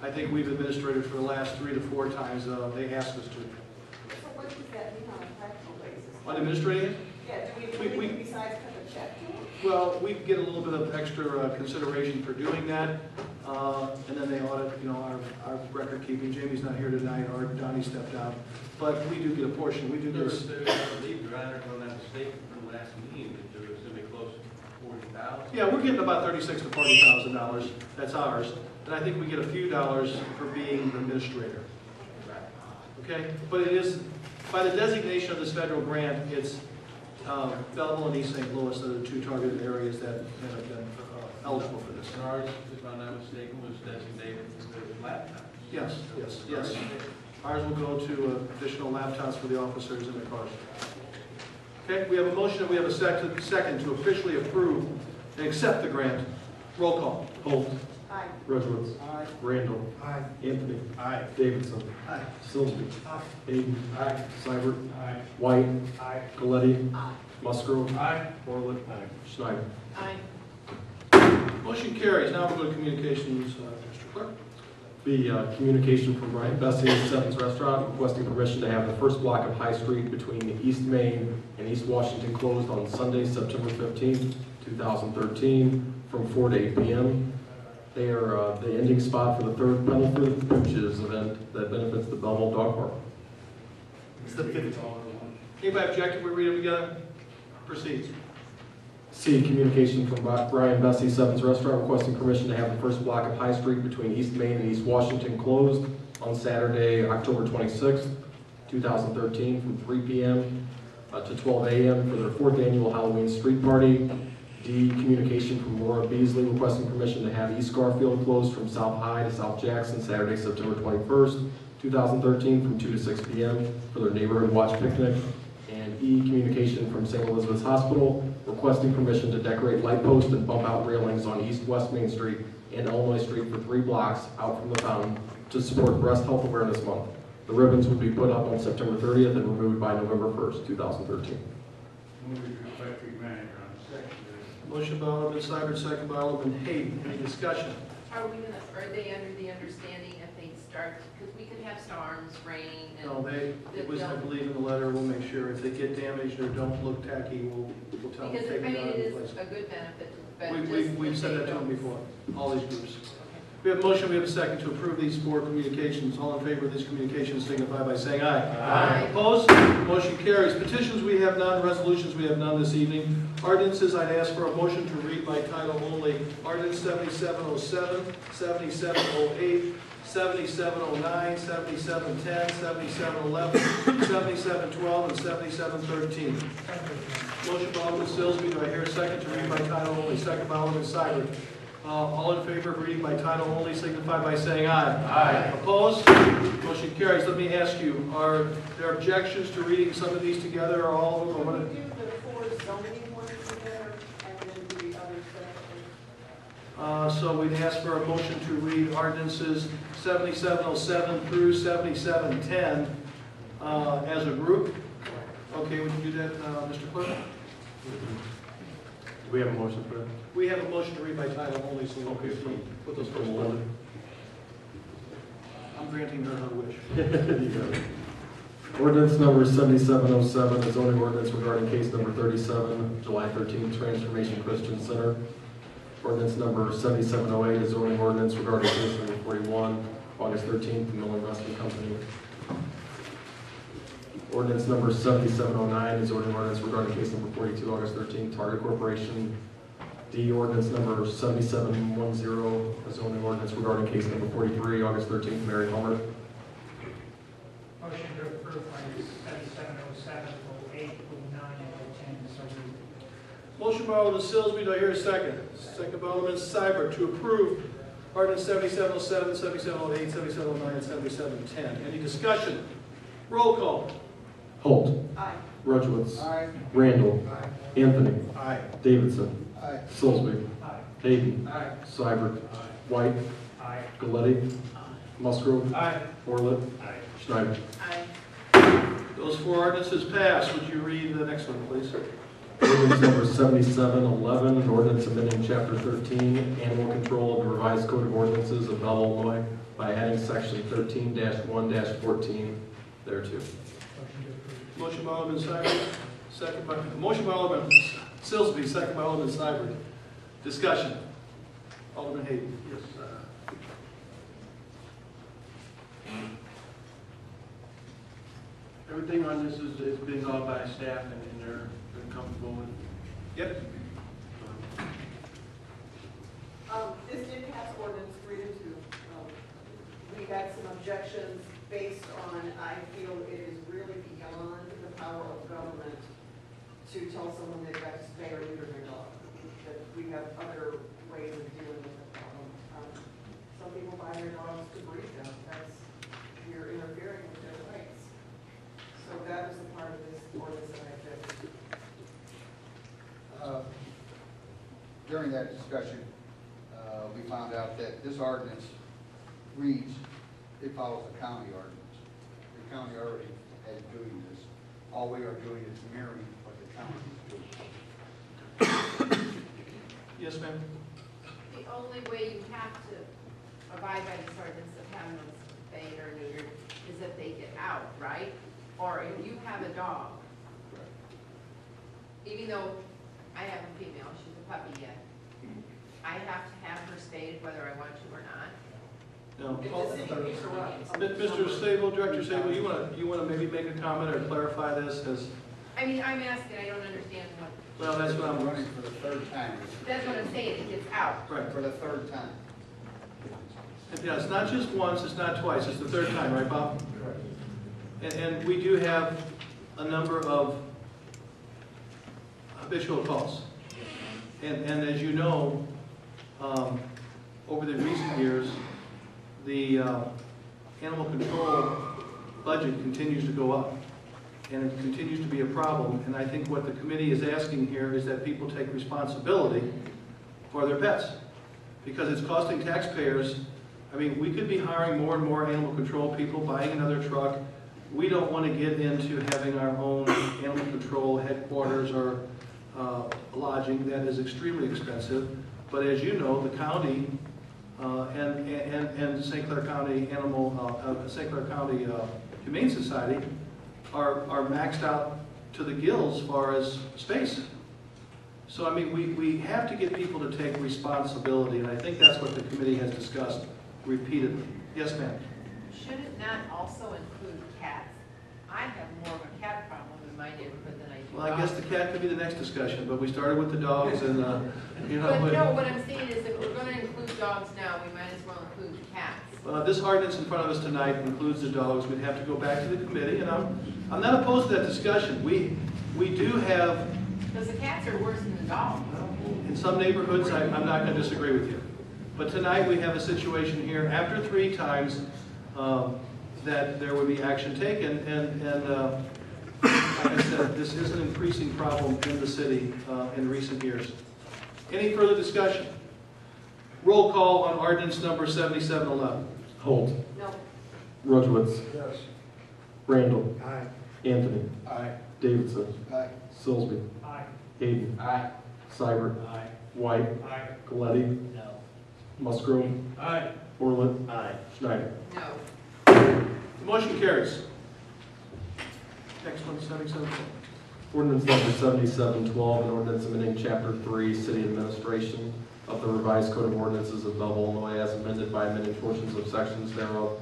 I think we've administrated for the last 3 to 4 times they asked us to. So what does that mean on a practical basis? On administrating it? Yeah, do we do anything besides cut a check to them? Well, we get a little bit of extra consideration for doing that. And then they audit, our record keeping. Jamie's not here tonight, or Donnie stepped out. But we do get a portion, we do get I believe your Honor, if I'm not mistaken, from last meeting, that there was going to be close to 40,000. Yeah, we're getting about $36,000 to $40,000. That's ours. And I think we get a few dollars for being the administrator. Okay? But it is, by the designation of this federal grant, it's Belleville and East St. Louis are the two targeted areas that have been eligible for this. And ours, if I'm not mistaken, was designated for laptops. Yes. Ours will go to additional laptops for the officers in the cars. Okay, we have a motion and we have a second to officially approve and accept the grant. Roll call. Holt. Aye. Rudowitz. Aye. Randall. Aye. Anthony. Aye. Davidson. Aye. Silsby. Aye. Hayden. Aye. Seibert. Aye. White. Aye. Galletti. Aye. Musgrove. Aye. Orlett. Schneider. Aye. Motion carries. Now we'll go to communications, Mr. Clerk. The communication from Brian Bessie, Seven's Restaurant, requesting permission to have the first block of High Street between East Main and East Washington closed on Sunday, September 15th, 2013, from 4 to 8 p.m. They are the ending spot for the third Penny for the Pooches event that benefits the Belleville Dog Park. It's the 15th. Anybody object if we read them together? Proceed. C, communication from Brian Bessie, Seven's Restaurant, requesting permission to have the first block of High Street between East Main and East Washington closed on Saturday, October 26th, 2013, from 3 p.m. To 12 a.m. for their fourth annual Halloween street party. D, communication from Laura Beasley, requesting permission to have East Garfield closed from South High to South Jackson, Saturday, September 21st, 2013, from 2 to 6 p.m. for their neighborhood watch picnic. And E, communication from St. Elizabeth's Hospital, requesting permission to decorate light posts and bump out railings on East West Main Street and Illinois Street for 3 blocks out from the fountain to support Breast Health Awareness Month. The ribbons will be put up on September 30th and removed by November 1st, 2013. Move to respect the manager on the second. Motion by Alderman Seibert, second by Alderman Hayden. Any discussion? Are they under the understanding if they start, because we could have storms, rain, and... No, it was, I believe in the letter, we'll make sure if they get damaged or don't look tacky, we'll tell them to Because, take I it mean, out it of the is place. a good benefit, but We've just said if that they to them don't- before, all these groups. We have a motion, we have a second to approve these 4 communications. All in favor of these communications signify by saying aye. Aye. Opposed? Motion carries. Petitions, we have none. Resolutions, we have none this evening. Ordinances, I'd ask for a motion to read by title only. Ordinance 7707, 7708, 7709, 7710, 7711, 7712, and 7713. Motion by Alderman Silsby. Do I hear a second to read by title only? Second by Alderman Seibert. All in favor of reading by title only signify by saying aye. Aye. Opposed? Motion carries. Let me ask you, are there objections to reading some of these together, or all of them? Or what? Do the 4 zoning ones together and then do the other sections? So we'd ask for a motion to read ordinances 7707 through 7710 as a group. Okay, would you do that, Mr. Clerk? Do we have a motion for that? We have a motion to read by title only, so we'll proceed with those first ones. I'm granting her her wish. You got it. Ordinance number 7707, a zoning ordinance regarding case number 37, July 13th, Transformation Christian Center. Ordinance number 7708, a zoning ordinance regarding case number 41, August 13th, Miller Investment Company. Ordinance number 7709, a zoning ordinance regarding case number 42, August 13th, Target Corporation. D, ordinance number 7710, a zoning ordinance regarding case number 43, August 13th, Mary Homer. Motion to approve ordinance 7707, 08, 09, and 010, so moved. Motion by Alderman Silsby, do I hear a second? Second by Alderman Seibert to approve ordinance 7707, 7708, 7709, and 7710. Any discussion? Roll call. Holt. Aye. Rudowitz. Aye. Randall. Aye. Anthony. Aye. Davidson. Aye. Silsby. Aye. Hayden. Aye. Seibert. White. Aye. Galletti. Musgrove. Aye. Orlett. Aye. Schneider. Aye. Those 4 ordinances pass. Would you read the next one, please? Ordinance number 7711, an ordinance amending Chapter 13, Animal Control of the Revised Code of Ordinances of Belleville, Illinois, by adding Section 13-1-14 thereto. Motion by Alderman Seibert, second by, motion by Alderman Silsby, second by Alderman Seibert. Discussion. Alderman Hayden. Yes, Everything on this is being gone by staff and they're comfortable with. Yep. This did pass ordinance 3-2. We had some objections based on, I feel it is really beyond the power of government to tell someone they've got to spay or neuter their dog. That we have other ways of dealing with the problem. Some people buy their dogs to breed them. You're interfering with their rights. So that was the part of this ordinance that I objected to. During that discussion, we found out that this ordinance reads, it follows the county ordinance. The county already is doing this. All we are doing is mirroring what the county is doing. Yes, ma'am. The only way you have to abide by this ordinance of having them spayed or neutered is if they get out, right? Or if you have a dog. Even though I have a female, she's a puppy yet, I have to have her spayed whether I want to or not. No. It's Mr. Sable, Director Sable, you want to maybe make a comment or clarify this as? I mean, I'm asking, I don't understand what. Well, that's what I'm running for the third time. That's what I'm saying, it gets out. Right. For the third time. Yeah, it's not just once, it's not twice, it's the third time, right, Bob? And we do have a number of habitual calls. And as you know, over the recent years, the animal control budget continues to go up. And it continues to be a problem. And I think what the committee is asking here is that people take responsibility for their pets. Because it's costing taxpayers. I mean, we could be hiring more and more animal control people, buying another truck. We don't want to get into having our own animal control headquarters or lodging. That is extremely expensive. But as you know, the county and St. Clair County St. Clair County Humane Society are maxed out to the gills as far as space. So, I mean, we have to get people to take responsibility, and I think that's what the committee has discussed repeatedly. Yes, ma'am? Should it not also include cats? I have more of a cat problem in my neighborhood than I do. Well, I guess the cat could be the next discussion, but we started with the dogs and, you know. But no, what I'm saying is if we're going to include dogs now, we might as well include the cats. This ordinance in front of us tonight includes the dogs. We'd have to go back to the committee, and I'm not opposed to that discussion. We do have. Because the cats are worse than the dogs. In some neighborhoods, I'm not going to disagree with you. But tonight we have a situation here, after 3 times, that there would be action taken. And like I said, this is an increasing problem in the city in recent years. Any further discussion? Roll call on ordinance number 7711. Holt. No. Rudowitz. Yes. Randall. Aye. Anthony. Aye. Davidson. Aye. Silsby. Aye. Hayden. Aye. Seibert. Aye. White. Aye. Galletti. No. Musgrove. Aye. Orland. Aye. Schneider. No. The motion carries. Next one, 7712. Ordinance number 7712, an ordinance amending Chapter 3, City Administration of the Revised Code of Ordinances of Belleville, Illinois, as amended by amending portions of sections thereof.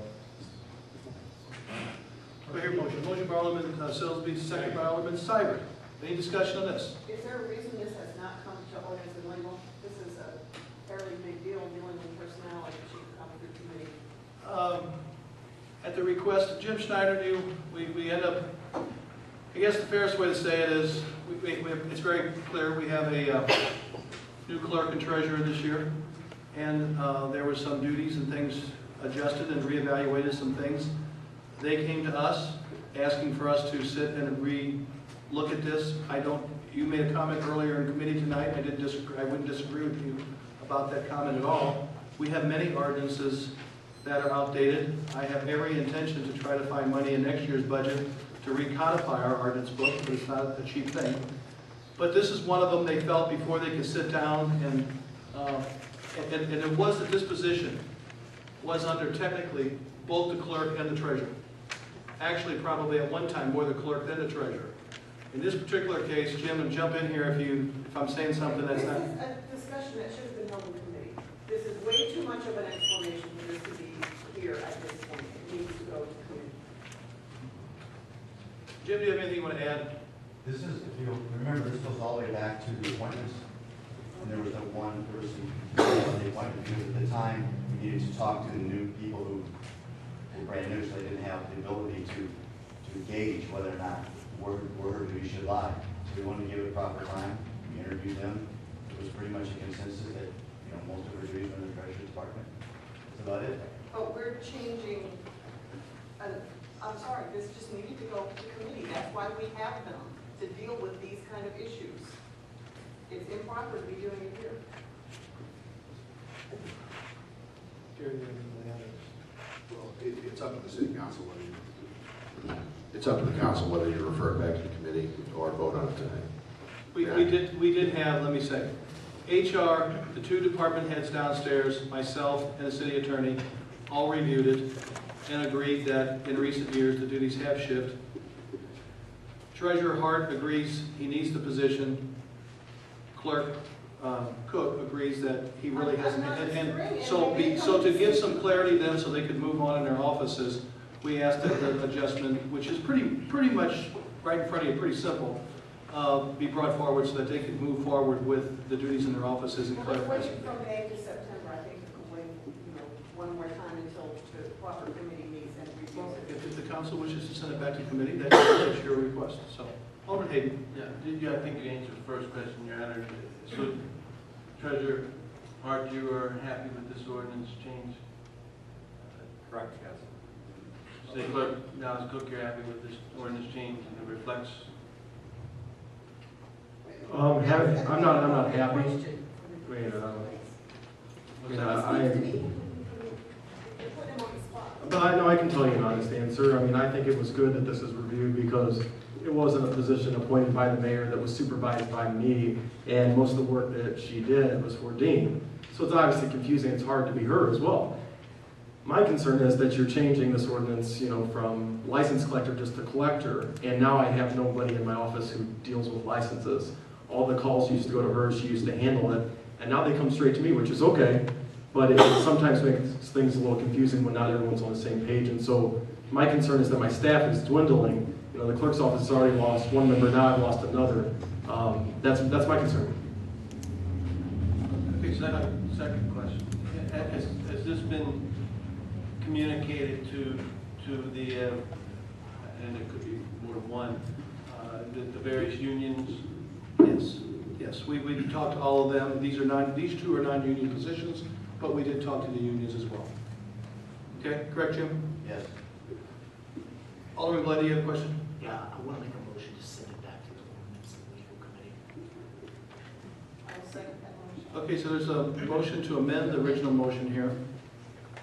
Do I hear a motion? Motion by Alderman Silsby, second by Alderman Seibert. Any discussion on this? Is there a reason this has not come to ordinance and legal? This is a fairly big deal dealing with personnel, like it should come through committee. At the request of Jim Schneider, we end up, I guess the fairest way to say it is, it's very clear, we have a new clerk and treasurer this year, and there were some duties and things adjusted and reevaluated some things. They came to us asking for us to sit and re-look at this. You made a comment earlier in committee tonight, I wouldn't disagree with you about that comment at all. We have many ordinances that are outdated. I have every intention to try to find money in next year's budget to recodify our ordinance book, but it's not a cheap thing. But this is one of them. They felt before they could sit down and it was the disposition was under technically both the clerk and the treasurer. Actually, probably at one time more the clerk than the treasurer. In this particular case, Jim, and jump in here if I'm saying something that's not. This is a discussion that should have been held in committee. This is way too much of an explanation for this to be here at this point. It needs to go to committee. Jim, do you have anything you want to add? This is, if you remember, this goes all the way back to the appointments. And there was that one person, they appointed because at the time, we needed to talk to the new people who were brand new, so they didn't have the ability to gauge whether or not where her duty should lie. So we wanted to give it proper time. We interviewed them. It was pretty much a consensus that, most of her duties were in the treasury department. That's about it. But we're changing, I'm sorry, this just needed to go to committee. That's why we have them, to deal with these kind of issues. It's improper to be doing it here. Well, it's up to the city council it's up to the council whether you refer it back to the committee or vote on it tonight. We did have, let me say, HR, the two department heads downstairs, myself and the city attorney, all reviewed it and agreed that in recent years the duties have shifted. Treasurer Hart agrees he needs the position. Clerk Cook agrees that he really hasn't. And so to give some clarity to them so they could move on in their offices, we asked that the adjustment, which is pretty much right in front of you, pretty simple, be brought forward so that they could move forward with the duties in their offices and Well, clarify. wait from May to September, I think we can wait, one more time until the proper committee meets and reviews it. If the council wishes to send it back to committee, that's your request. So, Alderman Hayden. Yeah, I think you answered the first question, Your Honor. So, Treasurer Hart, you are happy with this ordinance change? Correct, yes. City Clerk Dallas Cook, you're happy with this ordinance change and it reflects? I'm not happy. But I know I can tell you an honest answer. I mean, I think it was good that this is reviewed because it wasn't a position appointed by the mayor that was supervised by me, and most of the work that she did was for Dean. So it's obviously confusing. It's hard to be her as well. My concern is that you're changing this ordinance, from license collector just to collector, and now I have nobody in my office who deals with licenses. All the calls used to go to her, she used to handle it, and now they come straight to me, which is okay, but it sometimes makes things a little confusing when not everyone's on the same page, and so my concern is that my staff is dwindling. The clerk's office has already lost one member, now I've lost another. That's my concern. Okay, second question. Has this been communicated to the, and it could be more than one, the various unions? Yes, we talked to all of them. These two are non-union positions, but we did talk to the unions as well. Okay, correct, Jim? Yes. Alderman Glad, do you have a question? Yeah, I want to make a motion to send it back to the Ordinance and Legal Committee. I'll second that motion. Okay, so there's a motion to amend the original motion here.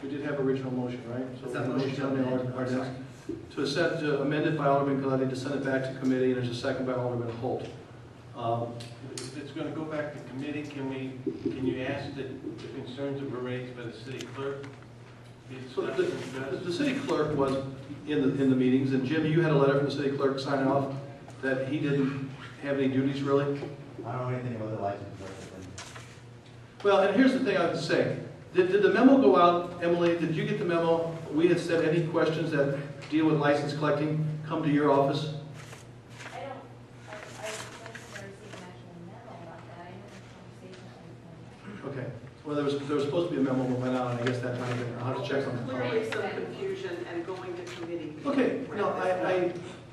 We did have original motion, right? So Is that the motion on our desk. To amend it by Alderman Glady to send it back to committee, and there's a second by Alderman Holt. If it's going to go back to committee, can you ask that the concerns that were raised by the city clerk? So the city clerk was in the meetings, and Jim, you had a letter from the city clerk signing off that he didn't have any duties really? I don't know anything about the license plate. Well, and here's the thing I have to say. Did the memo go out, Emily? Did you get the memo? We had said any questions that deal with license collecting come to your office. I don't, I've never received an actual memo about that. I had a conversation with them. Okay. Well, there was supposed to be a memo that went out, and I guess that might have been, I'll have to check on the Clearly some confusion and going to committee. Okay, no,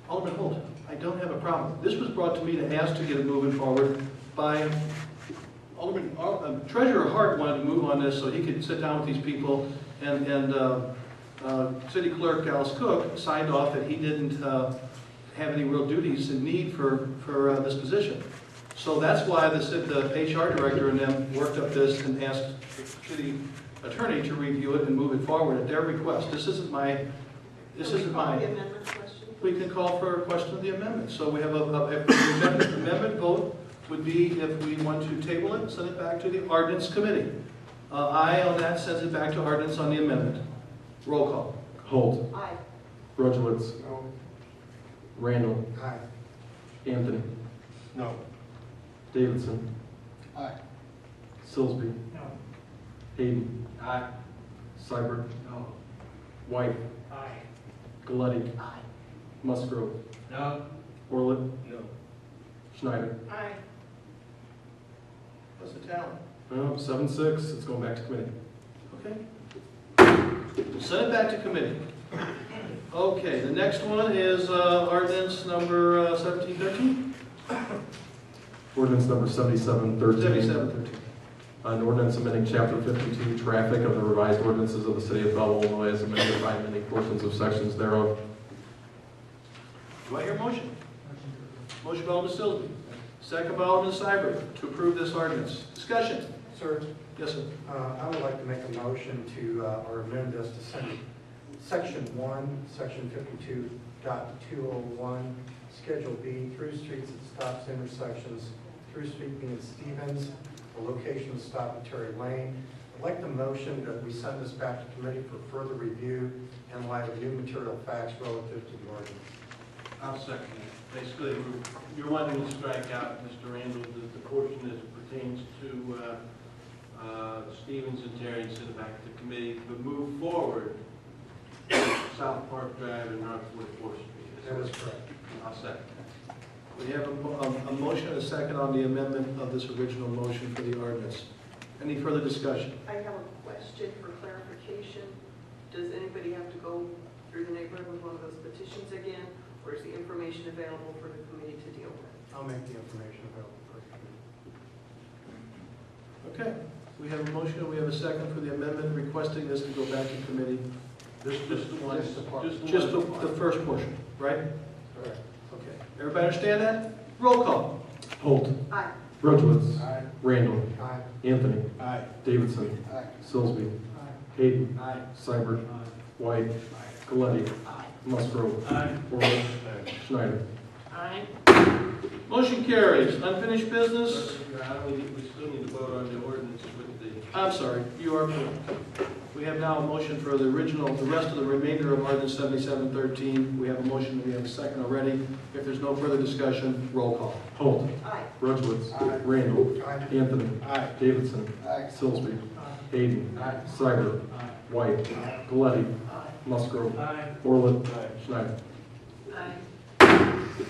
Alderman Holt, I don't have a problem. This was brought to me to ask to get it moving forward by Treasurer Hart wanted to move on this so he could sit down with these people, and City Clerk Alice Cook signed off that he didn't have any real duties and need for this position. So that's why the HR director and them worked up this and asked the city attorney to review it and move it forward at their request. This isn't my. We can call for a question of the amendment. So we have the amendment vote would be if we want to table it, send it back to the ordinance committee. Aye on that sends it back to ordinance on the amendment. Roll call. Holt. Aye. Rudowitz. No. Randall. Aye. Anthony. No. Davidson. Aye. Silsby. No. Hayden. Aye. Seibert. No. White. Aye. Galletti. Aye. Musgrove. No. Orlett. No. Schneider. Aye. What's the tally? 7-6, it's going back to committee. Okay. We'll send it back to committee. Okay, the next one is ordinance number 1713? Ordinance number 7713. 7713. An ordinance amending chapter 52, traffic of the revised ordinances of the city of Belleville, Illinois, as amended by amending portions of sections thereof. Do I hear a motion? Motion by Alderman Silsby. Second by Alderman Seibert to approve this ordinance. Discussion. Sir, Yes, sir. I would like to make a motion to, or amend this to send Section 1, Section 52.201, Schedule B, through streets that stops intersections, through street being Stevens, the location of stop at Terry Lane. I'd like the motion that we send this back to committee for further review in light of new material facts relative to the ordinance. I'll second it. Basically, you're wanting to strike out, Mr. Randall, the portion as it pertains to Stevens and Terry and send it back to committee, but move forward South Park Drive and North 44th Street. That is correct. I'll second that. We have a motion and a second on the amendment of this original motion for the ordinance. Any further discussion? I have a question for clarification. Does anybody have to go through the neighborhood with one of those petitions again, or is the information available for the committee to deal with? I'll make the information available for the committee. Okay. We have a motion and we have a second for the amendment requesting this to go back to committee. Just the one. Just the first portion, right? Correct. Okay. Everybody understand that? Roll call. Holt. Aye. Rudowitz. Aye. Randall. Aye. Anthony. Aye. Davidson. Aye. Silsby. Aye. Hayden. Aye. Seibert. White. Galletti. Musgrove. Orlett. Schneider. Aye. Motion carries. Unfinished business. We still need to vote on the ordinance with the... I'm sorry, you are correct. We have now a motion for the rest of the remainder of ordinance 7713. We have a motion, we have a second already. If there's no further discussion, roll call. Holt. Aye. Rudowitz. Aye. Randall. Aye. Anthony. Aye. Davidson. Aye. Silsby. Hayden. Seibert. White. Galletti. Musgrove. Orlett. Schneider. Aye.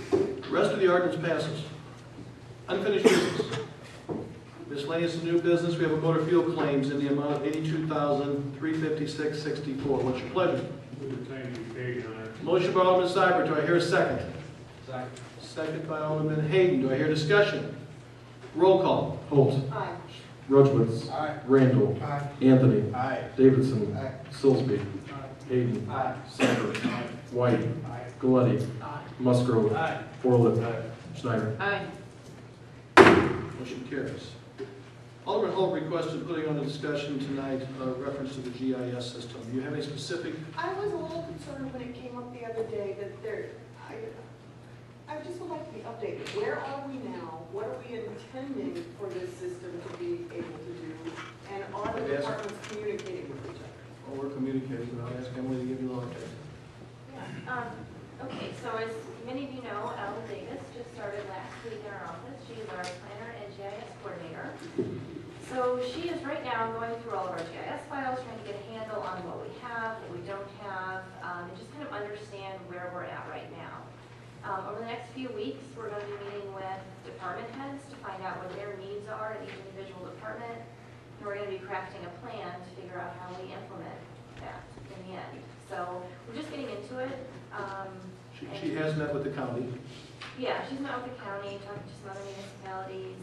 The rest of the ordinance passes. Unfinished business. Miscellaneous and new business, we have a motor fuel claims in the amount of $82,356.64. What's your pleasure? Motion by Alderman Seibert. Do I hear a second? Second. Second by Alderman Hayden. Do I hear discussion? Roll call. Holt. Aye. Rudowitz. Aye. Randall. Aye. Anthony. Aye. Davidson. Aye. Silsby. Hayden. Aye. Seibert. White. Aye. Galletti. Musgrove. Aye. Orlett. Schneider. Aye. Motion carries. Alderman Holt requested putting on the discussion tonight reference to the GIS system. Do you have any specific? I was a little concerned when it came up the other day that I just would like to be updated. Where are we now? What are we intending for this system to be able to do? And are the Yes. departments communicating with each other? Well, we're communicating, but I'll ask Emily to give you a little update. Okay, so as many of you know, Elle Davis just started last week in our office. She is our planner and GIS coordinator. So she is right now going through all of our GIS files, trying to get a handle on what we have, what we don't have, and just kind of understand where we're at right now. Over the next few weeks, we're going to be meeting with department heads to find out what their needs are at each individual department. And we're going to be crafting a plan to figure out how we implement that in the end. So we're just getting into it. She has met with the county. Yeah, she's met with the county, talking to some other municipalities,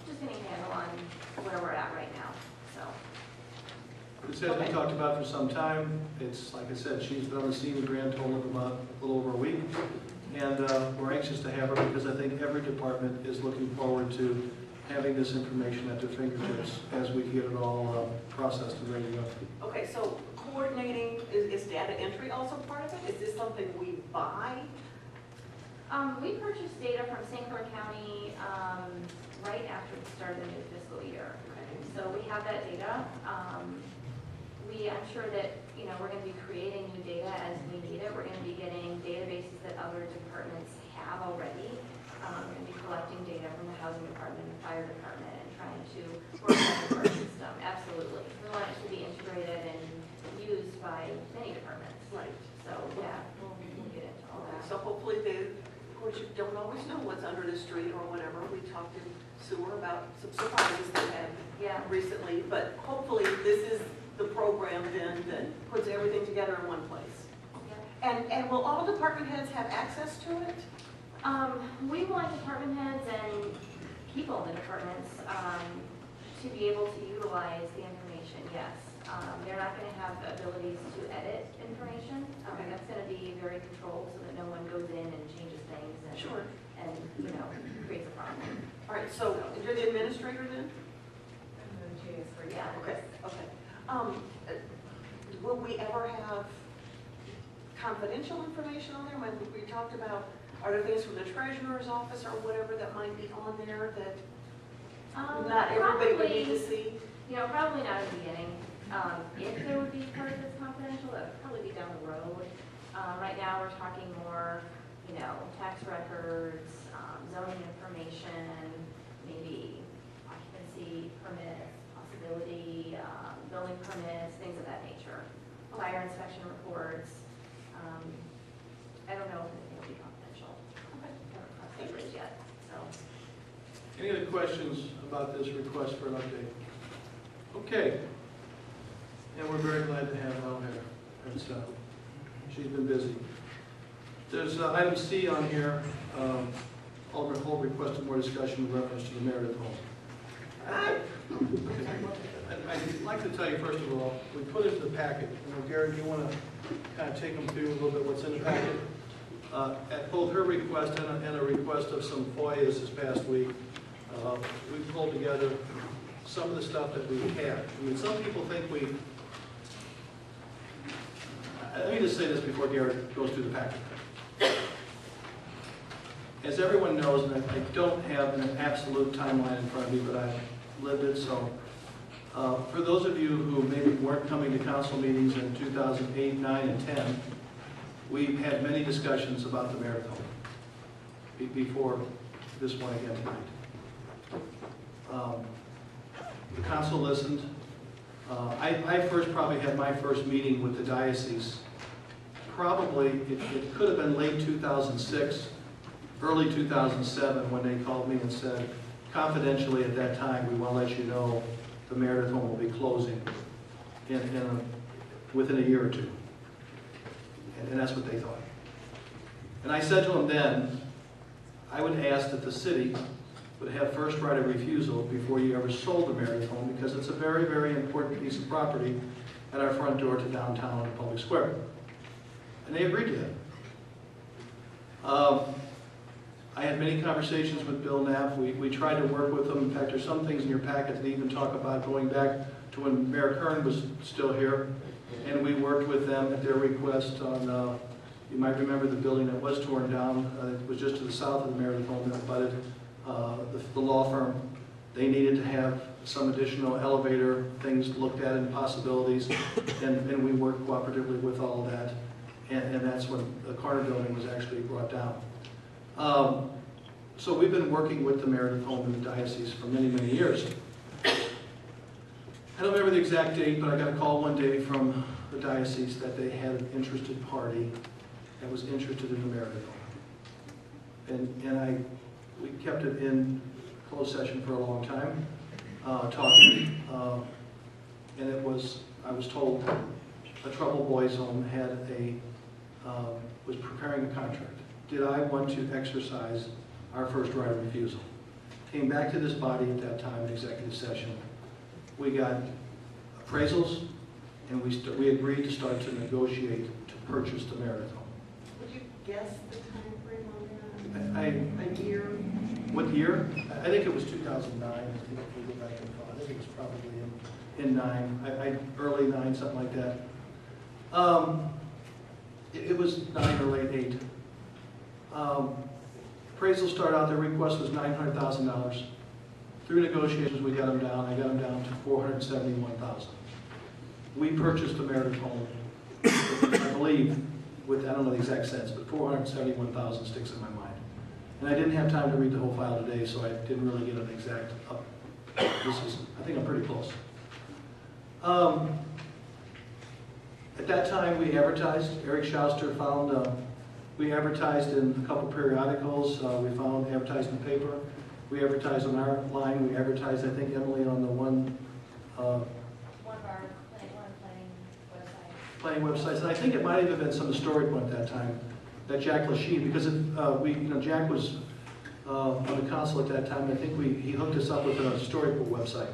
just getting a handle on where we're at right now, so. This has been talked about for some time. It's, like I said, she's been on the scene a grand total of about a little over a week. And we're anxious to have her because I think every department is looking forward to having this information at their fingertips as we get it all processed and ready to go. Okay, so coordinating, is data entry also part of it? Is this something we buy? We purchased data from St. Clair County right after the start of the new fiscal year. So we have that data. I'm sure that, we're going to be creating new data as we need it. We're going to be getting databases that other departments have already. We're going to be collecting data from the housing department and the fire department and trying to work on our system. Absolutely. We want it to be integrated and used by many departments. Right. So, yeah, we'll get into all that. so hopefully of course, you don't always know what's under the street or whatever. We talked to Sewer about some surprises they had recently, but hopefully this is the program then that puts everything together in one place. And will all department heads have access to it? We want department heads and people in the departments to be able to utilize the information, yes. They're not going to have the abilities to edit information. That's going to be very controlled so that no one goes in and changes things and, creates a problem. All right, so you're the administrator then? Yeah. Okay. Will we ever have confidential information on there? When we talked about, are there things from the treasurer's office or whatever that might be on there that not everybody would need to see? Probably not at the beginning. If there would be part of this confidential, that would probably be down the road. Right now, we're talking more, tax records, zoning information, maybe occupancy permits, possibility, building permits, things of that nature. Fire inspection reports. I don't know if anything will be confidential. Haven't crossed that bridge yet, so. Any other questions about this request for an update? Okay. And we're very glad to have Elle here. She's been busy. There's item C on here. Alderman Holt requested more discussion in reference to the Meredith home. I'd like to tell you, first of all, we put into the packet. Gary, do you want to kind of take them through a little bit what's in the packet? At both her request and a request of some FOIAs this past week, we pulled together some of the stuff that we have. Some people think we... Let me just say this before Garrett goes through the packet. As everyone knows, and I don't have an absolute timeline in front of me, but I've lived it, so for those of you who maybe weren't coming to council meetings in 2008, 9, and 10, we've had many discussions about the Meredith home before this one again tonight. The council listened. I probably had my first meeting with the diocese. Probably, it could have been late 2006, early 2007, when they called me and said, confidentially at that time, we want to let you know the Meredith home will be closing within a year or two. And that's what they thought. And I said to them then, I would ask that the city would have first right of refusal before you ever sold the Meredith home, because it's a very, very important piece of property at our front door to downtown and Public Square. And they agreed to that. I had many conversations with Bill Knapp. We tried to work with them. In fact, there's some things in your packet that even talk about going back to when Mayor Kern was still here. And we worked with them at their request on, you might remember the building that was torn down. It was just to the south of the Meredith home that abutted the law firm. They needed to have some additional elevator things looked at and possibilities. And we worked cooperatively with all of that. And that's when the Carter building was actually brought down. So we've been working with the Meredith home in the diocese for many, many years. I don't remember the exact date, but I got a call one day from the diocese that they had an interested party that was interested in the Meredith home. And we kept it in closed session for a long time, talking. And I was told a Troubled Boys home was preparing a contract. Did I want to exercise our first right of refusal? Came back to this body at that time in executive session. We got appraisals, and we agreed to start to negotiate to purchase the Meredith home. Would you guess the time frame on that? A year? What year? I think it was 2009. I think if we go back and I think it was probably in 9, early 9, something like that. It was 9 or late 8. Appraisal started out, their request was $900,000. Through negotiations, we got them down. I got them down to $471,000. We purchased the Meredith home, I believe, with, I don't know the exact cents, but $471,000 sticks in my mind. And I didn't have time to read the whole file today, so I didn't really get an exact up. I think I'm pretty close. At that time, we advertised. Eric Schauster found We advertised in a couple periodicals, we found advertised in the paper. We advertised on our line, we advertised, I think, Emily, on the one One of our planning websites. websites, and I think it might have been some historic one at that time, that Jack Lachine, because Jack was on the council at that time. I think he hooked us up with a historical website.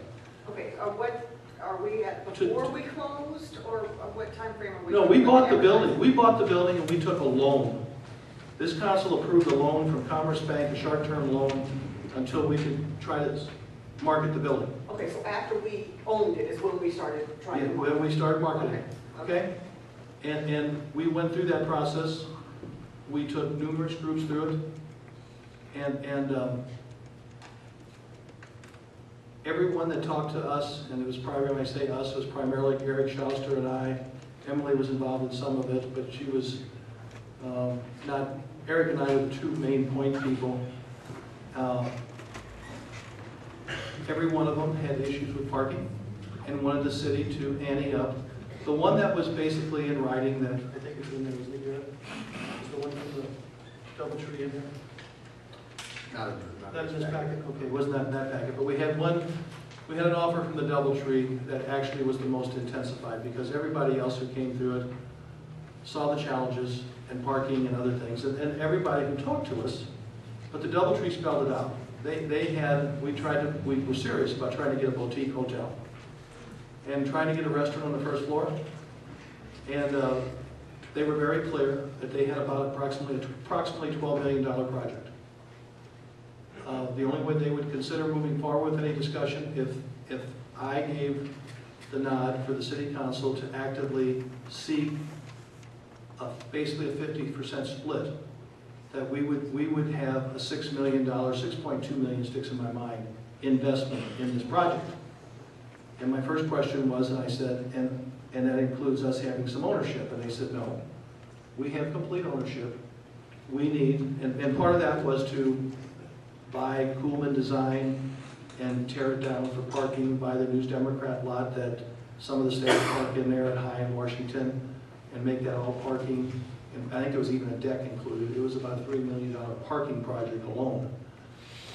Okay, what, are we at before we closed, or what time frame are we? No, we bought the building. We bought the building and we took a loan. This council approved a loan from Commerce Bank, a short-term loan, until we could try to market the building. Okay, so after we owned it is when we started trying Yeah, to. when we started marketing. Okay? And we went through that process. We took numerous groups through it. And everyone that talked to us, and it was primarily, when I say us, it was primarily Eric Schauster and I. Emily was involved in some of it, but she was not, Eric and I were the two main point people. Every one of them had issues with parking and wanted the city to ante up. The one that was basically in writing that, I think it's in there, wasn't it, Garrett? Is the one from the DoubleTree in there? Not in this packet? Okay, it wasn't that in that packet, but we had an offer from the DoubleTree that actually was the most intensified, because everybody else who came through it saw the challenges and parking and other things, and everybody who talked to us, but the DoubleTree spelled it out. We were serious about trying to get a boutique hotel and trying to get a restaurant on the first floor, and they were very clear that they had about approximately $12 million project. The only way they would consider moving forward with any discussion if I gave the nod for the city council to actively seek basically a 50% split, that we would have a $6 million, 6.2 million sticks in my mind, investment in this project. And my first question was, and I said, and that includes us having some ownership, and they said, no, we have complete ownership. We need, and part of that was to buy Kuhlman Design and tear it down for parking, buy the News Democrat lot that some of the staff park in there at High in Washington, and make that all parking. And I think there was even a deck included. It was about a $3 million parking project alone.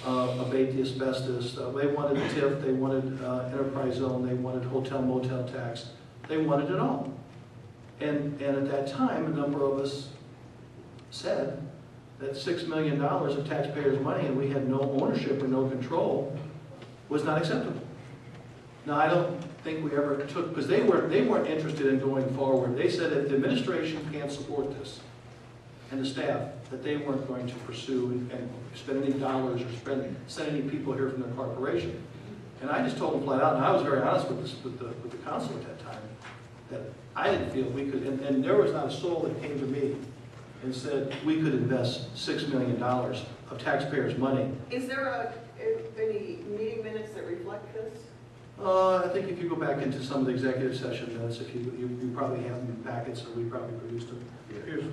Abate the asbestos. They wanted TIF, they wanted enterprise zone, they wanted hotel motel tax. They wanted it all. And at that time, a number of us said that $6 million of taxpayers' money, and we had no ownership or no control, was not acceptable. Now, I don't think we ever took, because they weren't interested in going forward. They said if the administration can't support this, and the staff, that they weren't going to pursue and spend any dollars or send any people here from their corporation. And I just told them flat out, and I was very honest with the council at that time, that I didn't feel we could, and there was not a soul that came to me and said we could invest $6 million of taxpayers' money. Is there any meeting minutes that reflect this? I think if you go back into some of the executive session minutes, if you probably have them in packets, or we probably produced them. Here's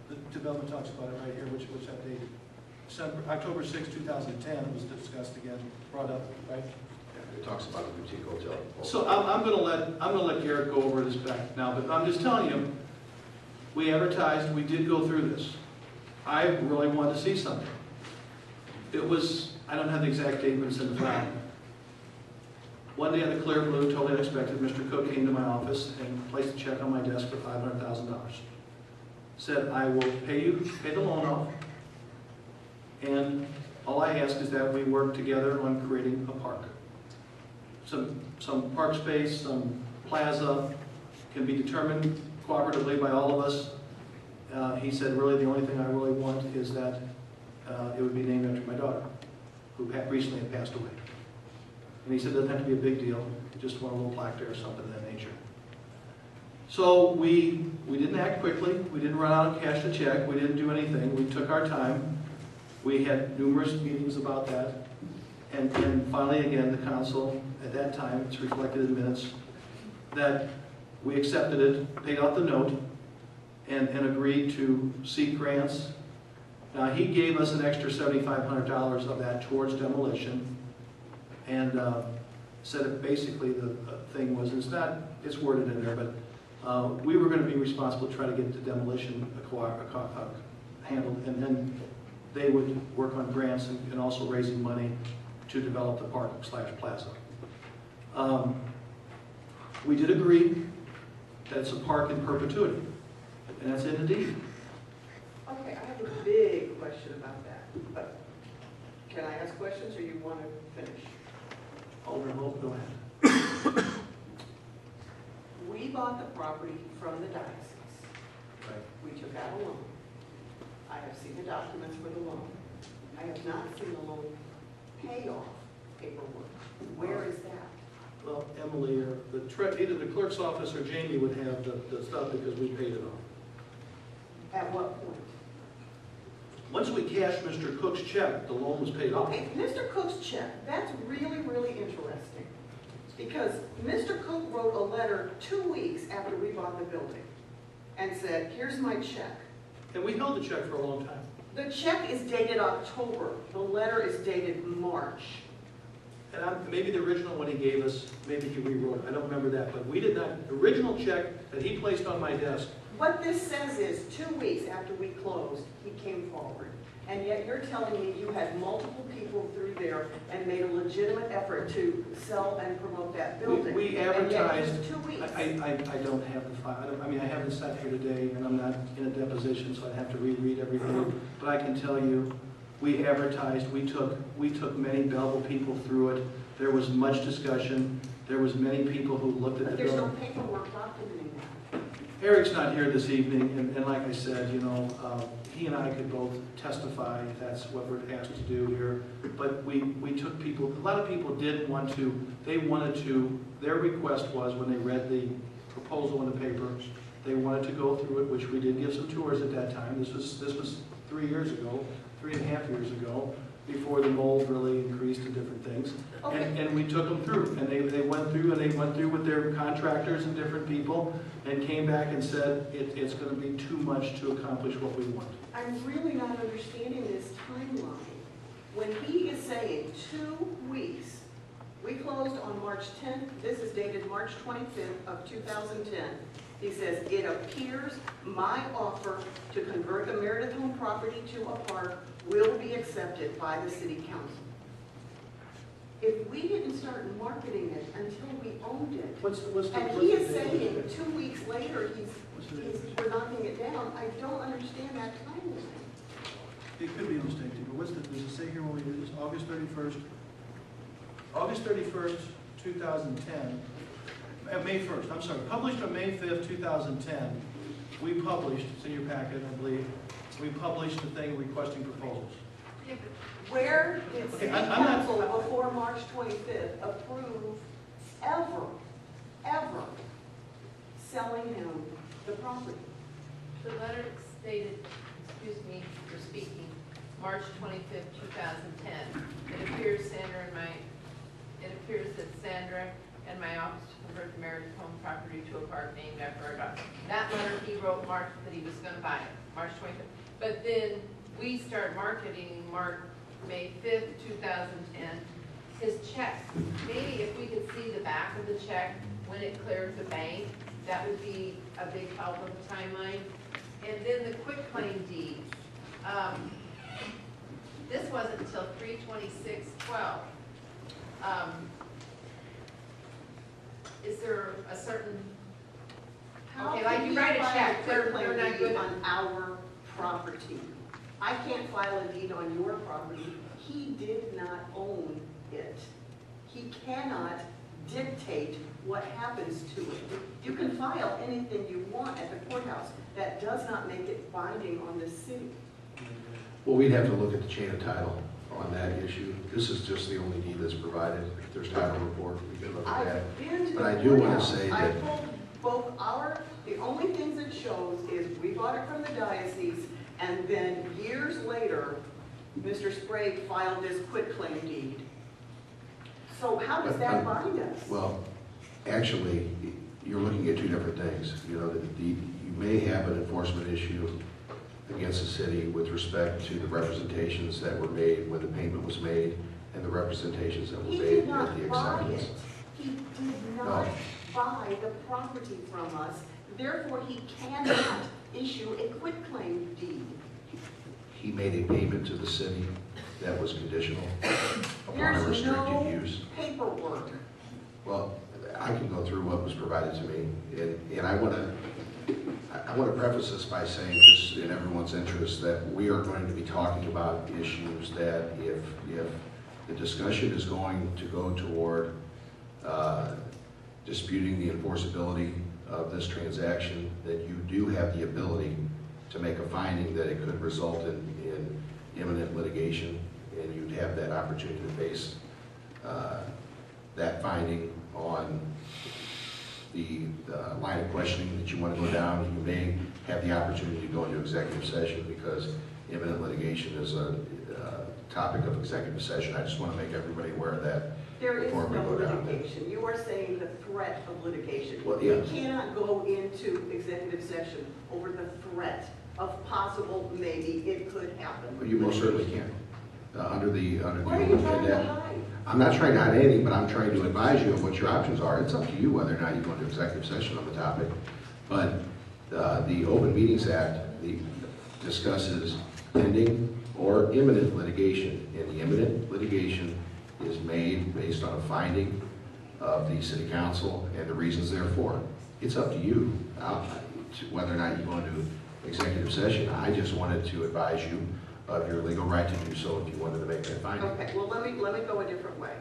the development talks about it right here, which that date. October 6, 2010 was discussed again, brought up, right? Yeah, it talks about a boutique hotel. So I'm gonna let Garrett go over this back now, but I'm just telling you, we advertised, we did go through this. I really wanted to see something. It was, I don't have the exact date, but it's in the file. One day on the clear blue, totally unexpected, Mr. Cook came to my office and placed a check on my desk for $500,000. Said, I will pay the loan off, and all I ask is that we work together on creating a park. Some park space, some plaza, can be determined cooperatively by all of us. He said, really, the only thing I really want is that it would be named after my daughter, who recently had passed away. And he said, it doesn't have to be a big deal, just want a little plaque there or something of that nature. So we didn't act quickly, we didn't run out and cash the check, we didn't do anything, we took our time. We had numerous meetings about that. And finally, again, the council, at that time, it's reflected in minutes, that we accepted it, paid out the note, and agreed to seek grants. Now, he gave us an extra $7,500 of that towards demolition, and said that basically the thing was, it's worded in there, but We were going to be responsible to try to get the demolition handled, and then they would work on grants and also raising money to develop the park/plaza. We did agree that it's a park in perpetuity, and that's in the deed. Okay, I have a big question about that, but can I ask questions or you want to finish? Alderman Holt, go ahead. We bought the property from the diocese. Right. We took out a loan. I have seen the documents for the loan. I have not seen the loan payoff paperwork. Where is that? Well, Emily or either the clerk's office or Jamie would have the stuff because we paid it off. At what point? Once we cashed Mr. Cook's check, the loan was paid off. Okay, Mr. Cook's check, that's really, really interesting. Because Mr. Cook wrote a letter 2 weeks after we bought the building and said, here's my check. And we held the check for a long time. The check is dated October. The letter is dated March. And maybe the original one he gave us, maybe he rewrote it. I don't remember that. But we did not, the original check that he placed on my desk. What this says is 2 weeks after we closed, he came forward. And yet you're telling me you had multiple people through there and made a legitimate effort to sell and promote that building. We advertised. And yet it was 2 weeks. I don't have the file. I mean, I haven't sat here today and I'm not in a deposition, so I have to reread everything. But I can tell you, we advertised, we took many Belleville people through it. There was much discussion. There was many people who looked at the But there's building. no paperwork documenting that. Eric's not here this evening, and like I said, you know, he and I could both testify if that's what we're asked to do here. But we took people, a lot of people did want to, their request was when they read the proposal in the paper, they wanted to go through it, which we did give some tours at that time. This was 3 years ago, 3.5 years ago, before the mold really increased and different things. Okay. And we took them through, and they went through with their contractors and different people, and came back and said, it's gonna be too much to accomplish what we want. I'm really not understanding this timeline. When he is saying 2 weeks, we closed on March 10th, this is dated March 25th of 2010. He says, it appears my offer to convert the Meredith Home property to a park will be accepted by the city council. If we didn't start marketing it until we owned it, and he is saying 2 weeks later we're knocking it down, I don't understand that timeline. It could be a mistake, but does it say here when we did this? August 31st? August 31st, 2010. May 1st, I'm sorry, published on May 5th, 2010. We published, it's in your packet, I believe, we published the thing requesting proposals. Where did city I'm not- council before March 25th approve ever selling him the property? The letter stated, excuse me for speaking, March 25th, 2010. It appears that Sandra and my office to convert the Meredith Home property to a park named after our daughter. That letter he wrote March that he was going to buy it, March 25th. But then we start marketing May 5th, 2010, his check. Maybe if we could see the back of the check when it clears the bank, that would be a big help of the timeline. And then the quitclaim deed. This wasn't until 3/26/12. Is there a certain, How okay, like can you we write a file check, they're quitclaim not deed good. on our property? I can't file a deed on your property. He did not own it. He cannot dictate what happens to it. You can file anything you want at the courthouse. That does not make it binding on the city. Well, we'd have to look at the chain of title on that issue. This is just the only deed that's provided. If there's title report, we can look at that. I've been to But I the do want to courthouse. say I that told both the only things it shows is we bought it from the diocese, and then years later, Mr. Sprague filed this quitclaim deed. So how does that bind us? well, actually, you're looking at two different things. You know, you may have an enforcement issue against the city with respect to the representations that were made when the payment was made and the representations that were He made did at not the buy acceptance. it. He did not buy the property from us. Therefore, he cannot issue a quitclaim deed. He made a payment to the city that was conditional upon a There's restricted no use. paperwork. Well, I can go through what was provided to me, and I want to preface this by saying, just in everyone's interest, that we are going to be talking about issues that if the discussion is going to go toward disputing the enforceability of this transaction, that you do have the ability to make a finding that it could result in imminent litigation, and you'd have that opportunity to base that finding on the line of questioning that you want to go down. You may have the opportunity to go into executive session because imminent litigation is a topic of executive session. I just want to make everybody aware of that. There is before we no go down. litigation. You are saying the threat of litigation. Well, yeah. We cannot go into executive session over the threat of possible, maybe it could happen. Well, you most certainly can. Under the What are you trying to and hide? I'm not trying to hide anything, but I'm trying to advise you of what your options are. It's up to you whether or not you go into executive session on the topic. But the Open Meetings Act discusses pending or imminent litigation, and the imminent litigation is made based on a finding of the city council and the reasons therefore. It's up to you whether or not you go into executive session. I just wanted to advise you of your legal right to do so if you wanted to make that finding. Okay, well, let me go a different way.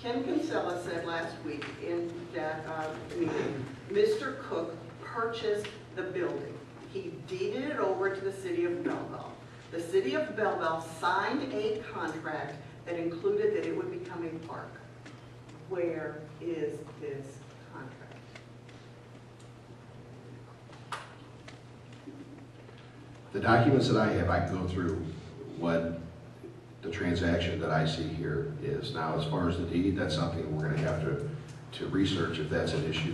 Ken Kinsella said last week in that meeting, Mr. Cook purchased the building. He deeded it over to the city of Belleville. The city of Belleville signed a contract that included that it would become a park. Where is this contract? The documents that I have, I can go through what the transaction that I see here is. Now, as far as the deed, that's something we're going to have to research if that's an issue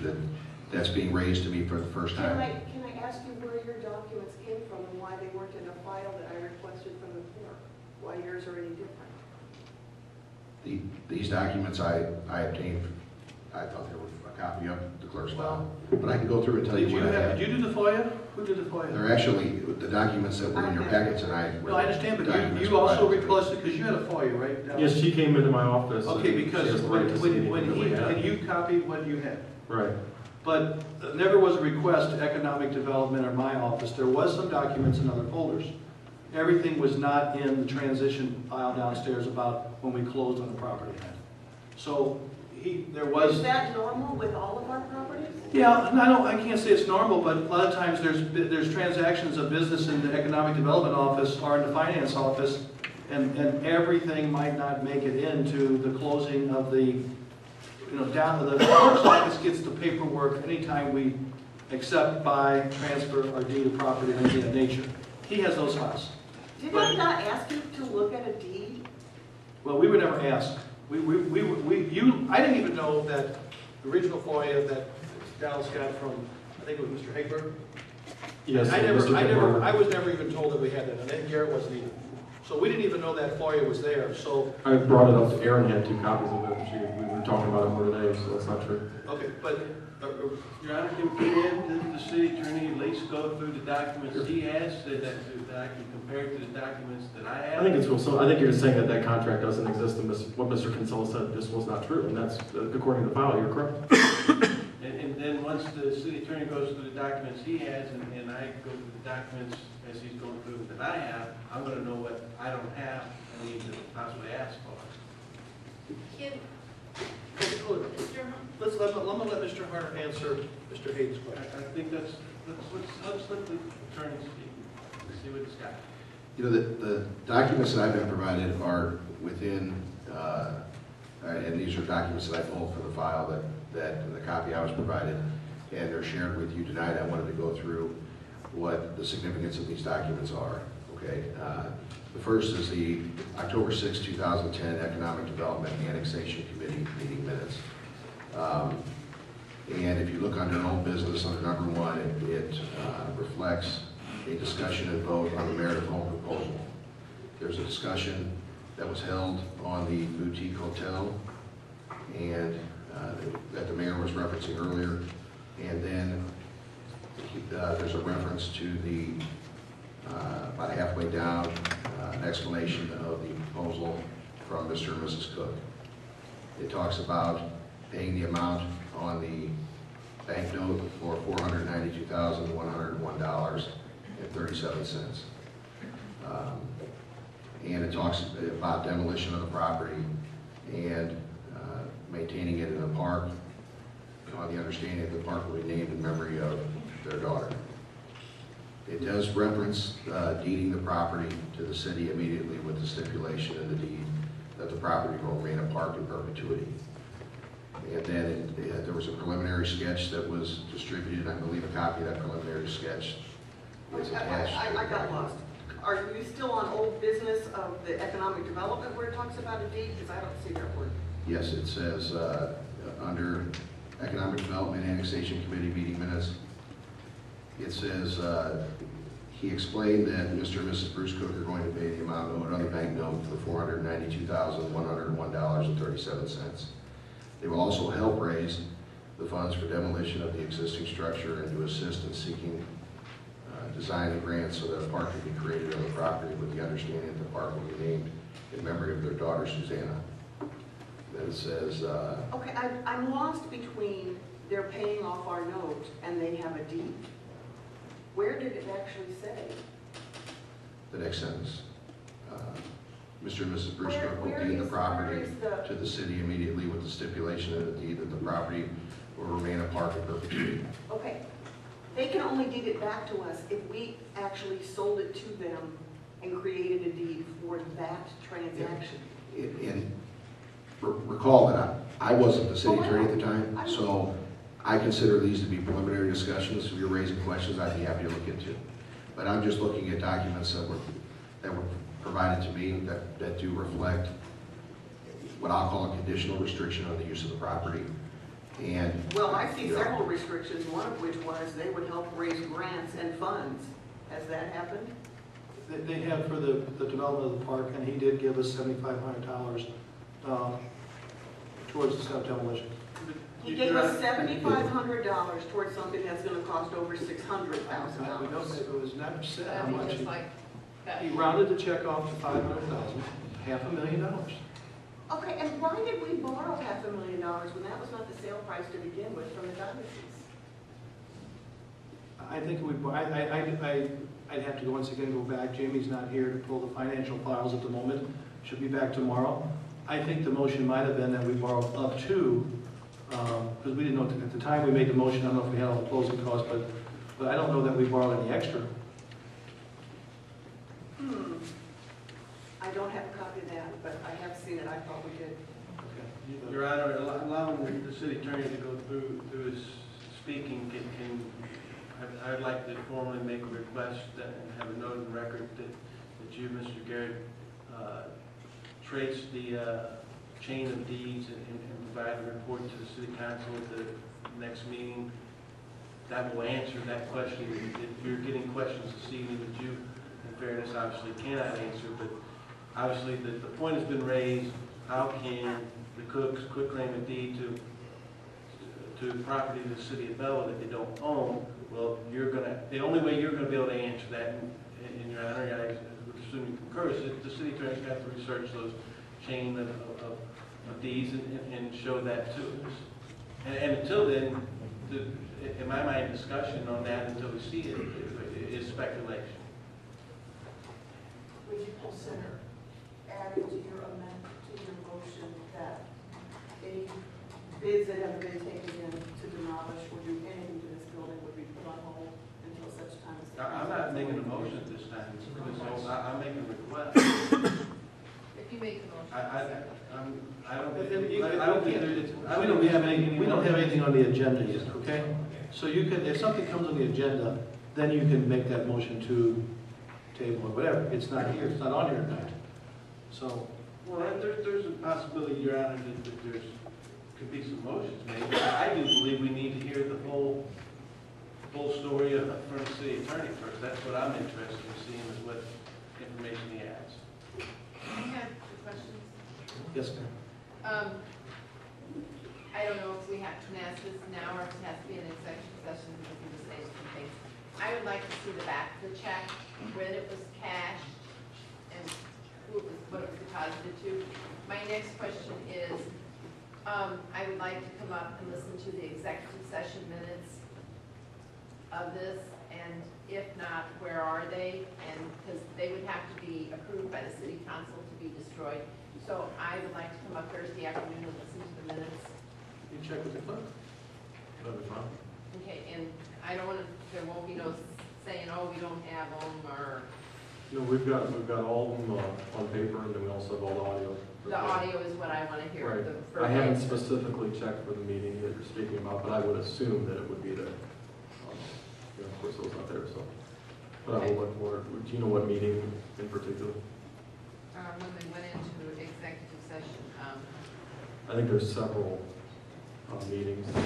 that's being raised to me for the first time. Can I ask you where your documents came from and why they weren't in a file that I requested from the clerk? Why yours are any different? These documents I obtained, I thought they were a copy of the clerk's file, but I can go through and tell you what I have. Did you do the FOIA? Who did the FOIA? They're actually the documents that were in your packets, and I. No, I understand, but you also requested, because you had a FOIA, right? Yes, she came into my office. Okay, and because she has the right to see anything when that we have. and you copied what you had. Right. But never was a request to economic development or my office. There was some documents in other folders. Everything was not in the transition file downstairs about when we closed on the property. So there was. Is that normal with all of our properties? Yeah, I can't say it's normal, but a lot of times there's transactions of business in the economic development office or in the finance office, and everything might not make it into the closing of the, down to the clerk's office gets the paperwork anytime we accept, buy, transfer, or deed of property of any nature. He has those files. Did I not ask you to look at a deed? Well, we were never asked. I didn't even know that the original FOIA that Dallas got from, I think it was Mr. Hagberg. Yes, I Mr. was never even told that we had that, and then Garrett wasn't either. So we didn't even know that FOIA was there, so. I brought it up to Erin, had 2 copies of it. We were talking about it more today, so that's not true. Okay, but, Your Honor, can the city attorney at least go through the documents he has, so that I can compare it to the documents that I have? I think it's real simple. I think you're just saying that contract doesn't exist, and what Mr. Kinsella said just was not true, and that's, according to the file, you're correct. And then once the city attorney goes through the documents he has, and I go through the documents as he's going through that I have, I'm gonna know what I don't have and need to possibly ask for. let me let Mr. Harder answer Mr. Hayden's question. I think let's let the attorney speak, see what he's got. The documents that I've been provided are within, and these are documents that I pulled from the file that the copy I was provided, and they're shared with you tonight. I wanted to go through what the significance of these documents are, okay? The first is the October 6, 2010 Economic Development Annexation Committee meeting minutes. And if you look under old business, under number 1, it reflects a discussion and vote on the Meredith Home proposal. There's a discussion that was held on the boutique hotel and that the mayor was referencing earlier. And then There's a reference to the, about halfway down, an explanation of the proposal from Mr. and Mrs. Cook. It talks about paying the amount on the bank note for $492,101.37. And it talks about demolition of the property and maintaining it in a park, on the understanding that the park will be named in memory of their daughter. It does reference deeding the property to the city immediately with the stipulation in the deed that the property will remain a park in perpetuity. And then there was a preliminary sketch that was distributed. I believe a copy of that preliminary sketch is attached. I got lost. Are you still on old business of the economic development where it talks about a deed? Because I don't see that word. Yes, it says under Economic Development Annexation Committee meeting minutes, it says he explained that Mr. and Mrs. Bruce Cook are going to pay the amount owed on the bank note for $492,101.37. They will also help raise the funds for demolition of the existing structure and to assist in seeking design and grants so that a park can be created on the property with the understanding that the park will be named in memory of their daughter, Susanna. Then it says... Okay, I'm lost between they're paying off our note and they have a deed. Where did it actually say? The next sentence. Mr. and Mrs. Bruce Cook will deed the property to the city immediately with the stipulation of the deed that the property will remain a park in perpetuity. Okay, they can only deed it back to us if we actually sold it to them and created a deed for that transaction. And recall that I wasn't the city attorney at the time, so I consider these to be preliminary discussions. If you're raising questions, I'd be happy to look into. But I'm just looking at documents that were provided to me that do reflect what I'll call a conditional restriction on the use of the property. And well, I see several restrictions, one of which was they would help raise grants and funds. Has that happened? They have for the development of the park, and he did give us $7,500 towards the demolition. He gave us $7,500 towards something that's going to cost over $600,000. It was not said how much. Just like that. He rounded the check off to $500,000, $500,000. Okay, and why did we borrow $500,000 when that was not the sale price to begin with from the dynasties? I think I'd have to once again go back. Jamie's not here to pull the financial files at the moment. Should be back tomorrow. I think the motion might have been that we borrowed up to, because we didn't know at the time we made the motion. I don't know if we had all the closing costs, but I don't know that we borrowed any extra. I don't have a copy of that, but I have seen it. I thought we did. Okay. Your Honor, allowing the city attorney to go through his speaking, I'd like to formally make a request and have a note in the record that you, Mr. Garrett, trace the chain of deeds and provide a report to the city council at the next meeting. That will answer that question. If you're getting questions this evening that you, in fairness, obviously cannot answer, but obviously the point has been raised. How can the Cooks quit claim a deed to property in the city of Belleville that they don't own? Well, the only way you're gonna be able to answer that, in your honor, I would assume you concur, is that the city attorney's got to research those chain of deeds and show that to us. And until then, in my mind, discussion on that until we see it is speculation. Would you consider adding to your amendment, to your motion, that any bids that have been taken in to demolish or do anything to this building would be put on hold until such time as... I'm not making a motion this time, I'm making a request. If you make the motion. I don't think We don't have anything on the agenda yet, okay? So you can, if something comes on the agenda, then you can make that motion to table or whatever. It's not here, it's not on here tonight. So. Well, there's a possibility, Your Honor, that could be some motions made. But I do believe we need to hear the full story from the city attorney first. That's what I'm interested in seeing, is what information he has. I have two questions. Yes, ma'am. I don't know if we have to ask this now or if it has to be an executive session because we just ate some things. I would like to see the back of the check, when it was cashed and who it was, what it was deposited to. My next question is, I would like to come up and listen to the executive session minutes of this, and if not, where are they? And because they would have to be approved by the city council to be destroyed. So I would like to come up Thursday afternoon and listen to the minutes. You check with the clerk. That'll be fine. Okay, and I don't want to, there won't be no saying, oh, we don't have them, or No, we've got all of them on paper, and then we also have all the audio. the audio is what I want to hear. Right. the I haven't verbatim. specifically checked for the meeting that you're speaking about, but I would assume that it would be there. Of course, those not there, so. But I will look for it. Do you know what meeting in particular? When we went into executive session, I think there's several meetings that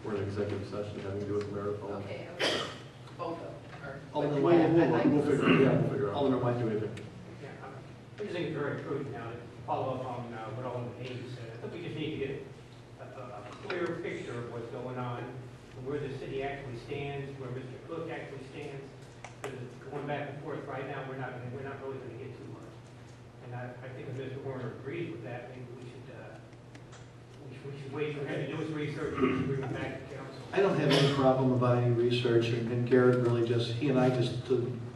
were in executive session having to do with the marathon. okay, both of them. Alderman But White, I'd like to we'll figure it out. Alderman White, do anything. Yeah, I just think it's very prudent now to follow up on what Alderman Hayes said. I think we just need to get a clear picture of what's going on, where the city actually stands, where Mr. Cook actually stands. Because going back and forth right now, we're not really going to get too much. And I think if Mr. Warner agrees with that, maybe we should wait for him to do his research and bring it back to council. I don't have any problem about any research, and Garrett really just, he and I just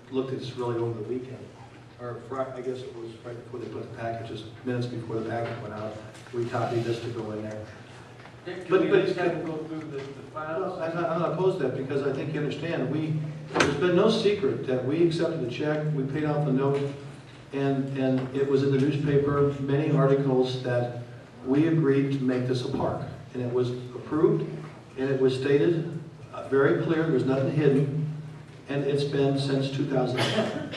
looked at this really over the weekend. Or I guess it was right before they put the packages, minutes before the package went out. We copied this to go in there. Can we just have to go through the files? I'm not opposed to that, because I think you understand, there's been no secret that we accepted the check, we paid off the note, and it was in the newspaper, many articles that we agreed to make this a park. And it was approved, and it was stated very clear, there was nothing hidden, and it's been since 2010.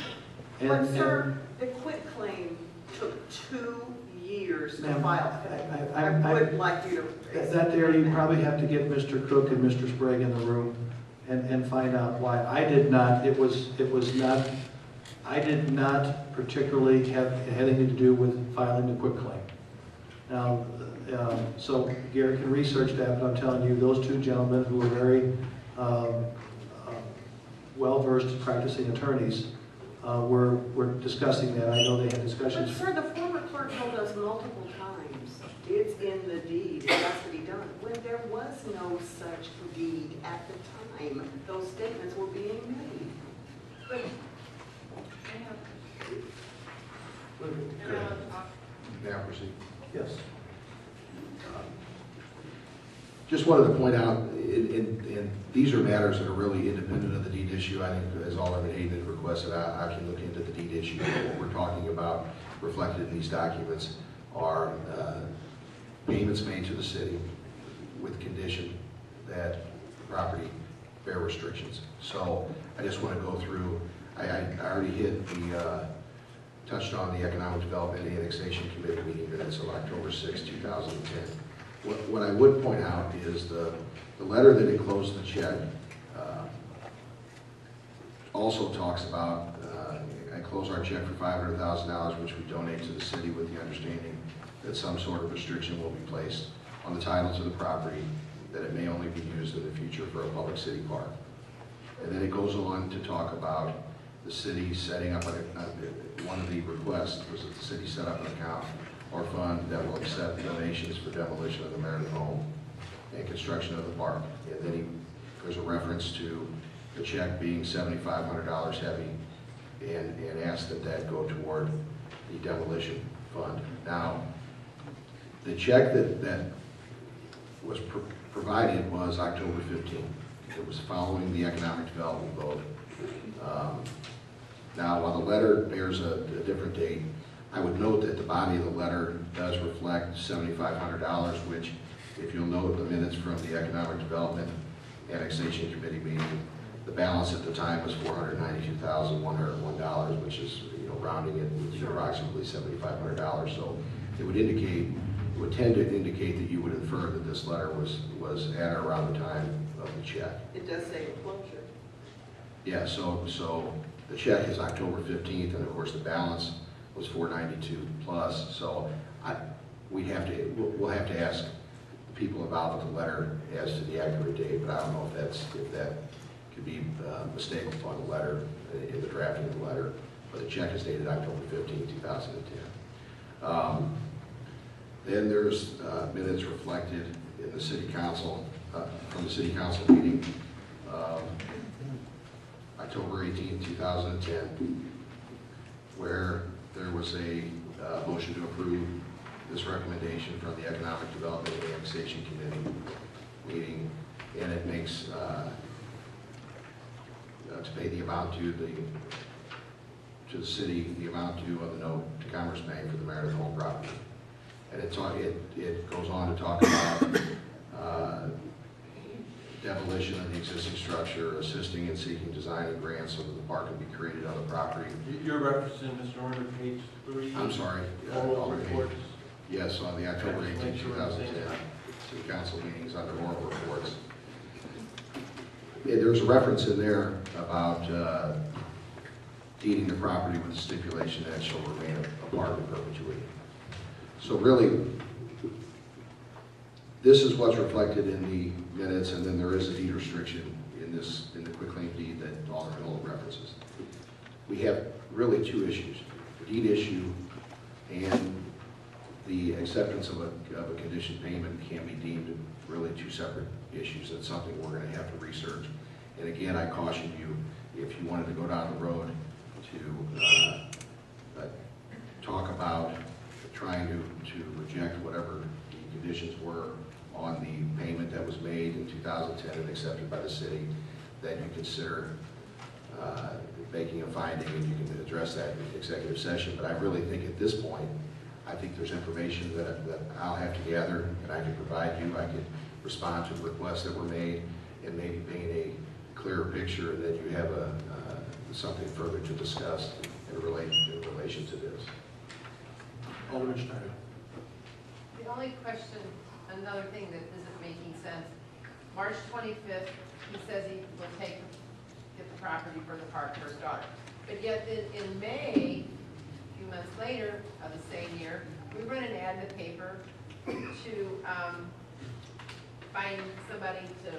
But sir, the quitclaim took 2 years to Ma'am, file. I would like you to. That there, you probably have to get Mr. Cook and Mr. Sprague in the room and find out why. I did not, I did not particularly have anything to do with filing the quitclaim. Now, so Gary can research that, but I'm telling you, those two gentlemen who are very well-versed practicing attorneys were discussing that. I know they had But discussions. sir, the former clerk told us multiple times, it's in the deed, it has to be done. When there was no such deed at the time, those statements were being made. But May I proceed? Yes. Just wanted to point out, and these are matters that are really independent of the deed issue. I think, as Alderman Hayden had requested, I can look into the deed issue. What we're talking about reflected in these documents are payments made to the city with condition that the property bear restrictions. So I just want to go through, I already hit touched on the Economic Development and Annexation Committee meeting minutes of October 6, 2010. What I would point out is the letter that enclosed the check also talks about, I close our check for $500,000, which we donate to the city with the understanding that some sort of restriction will be placed on the title to the property, that it may only be used in the future for a public city park. And then it goes on to talk about the city setting up, one of the requests was that the city set up an account or fund that will accept donations for demolition of the Meredith home and construction of the park. And then there's a reference to the check being $7,500 heavy, and asked that go toward the demolition fund. Now, the check that was provided was October 15th. It was following the economic development vote. Now, while the letter bears a different date, I would note that the body of the letter does reflect $7,500, which, if you'll note the minutes from the Economic Development Annexation Committee meeting, the balance at the time was $492,101, which is, rounding it, would be approximately $7,500. So it would tend to indicate that you would infer that this letter was at or around the time of the check. It does say enclosure. Yeah, so the check is October 15th, and of course the balance was $492 plus. So we'll have to ask people involved with the letter as to the accurate date, but I don't know if that could be mistaken upon the letter, in the drafting of the letter. But the check is dated October 15, 2010. Then there's minutes reflected in the city council, from the city council meeting October 18, 2010, where there was a motion to approve this recommendation from the Economic Development and Annexation Committee meeting, and it makes to pay the amount to the city, the amount due on the note to Commerce Bank for the Meredith Home property. And it goes on to talk about demolition of the existing structure, assisting in seeking design and grants so that the park can be created on the property. You're referencing, Mr. Orner, page 3? I'm sorry. Oral reports? Yes, on the October 18, 2010 city council meetings under oral reports. There's a reference in there about deeding the property with the stipulation that it shall remain a park in perpetuity. So really, this is what's reflected in the minutes, and then there is a deed restriction in the quitclaim deed that Alderman Holt references. We have really two issues: the deed issue and the acceptance of a conditioned payment can be deemed really two separate issues. That's something we're going to have to research. And again, I caution you, if you wanted to go down the road to talk about trying to reject whatever the conditions were on the payment that was made in 2010 and accepted by the city, that you consider making a finding, and you can address that in executive session. But I really think at this point, I think there's information that I'll have to gather and I can provide you. I can respond to requests that were made and maybe paint a clearer picture, and then you have something further to discuss in relation to this. Alderman Schneider. The only question, another thing that isn't making sense, March 25th, he says he will get the property for the park for his daughter. But yet in May, a few months later of the same year, we run an ad in the paper to find somebody to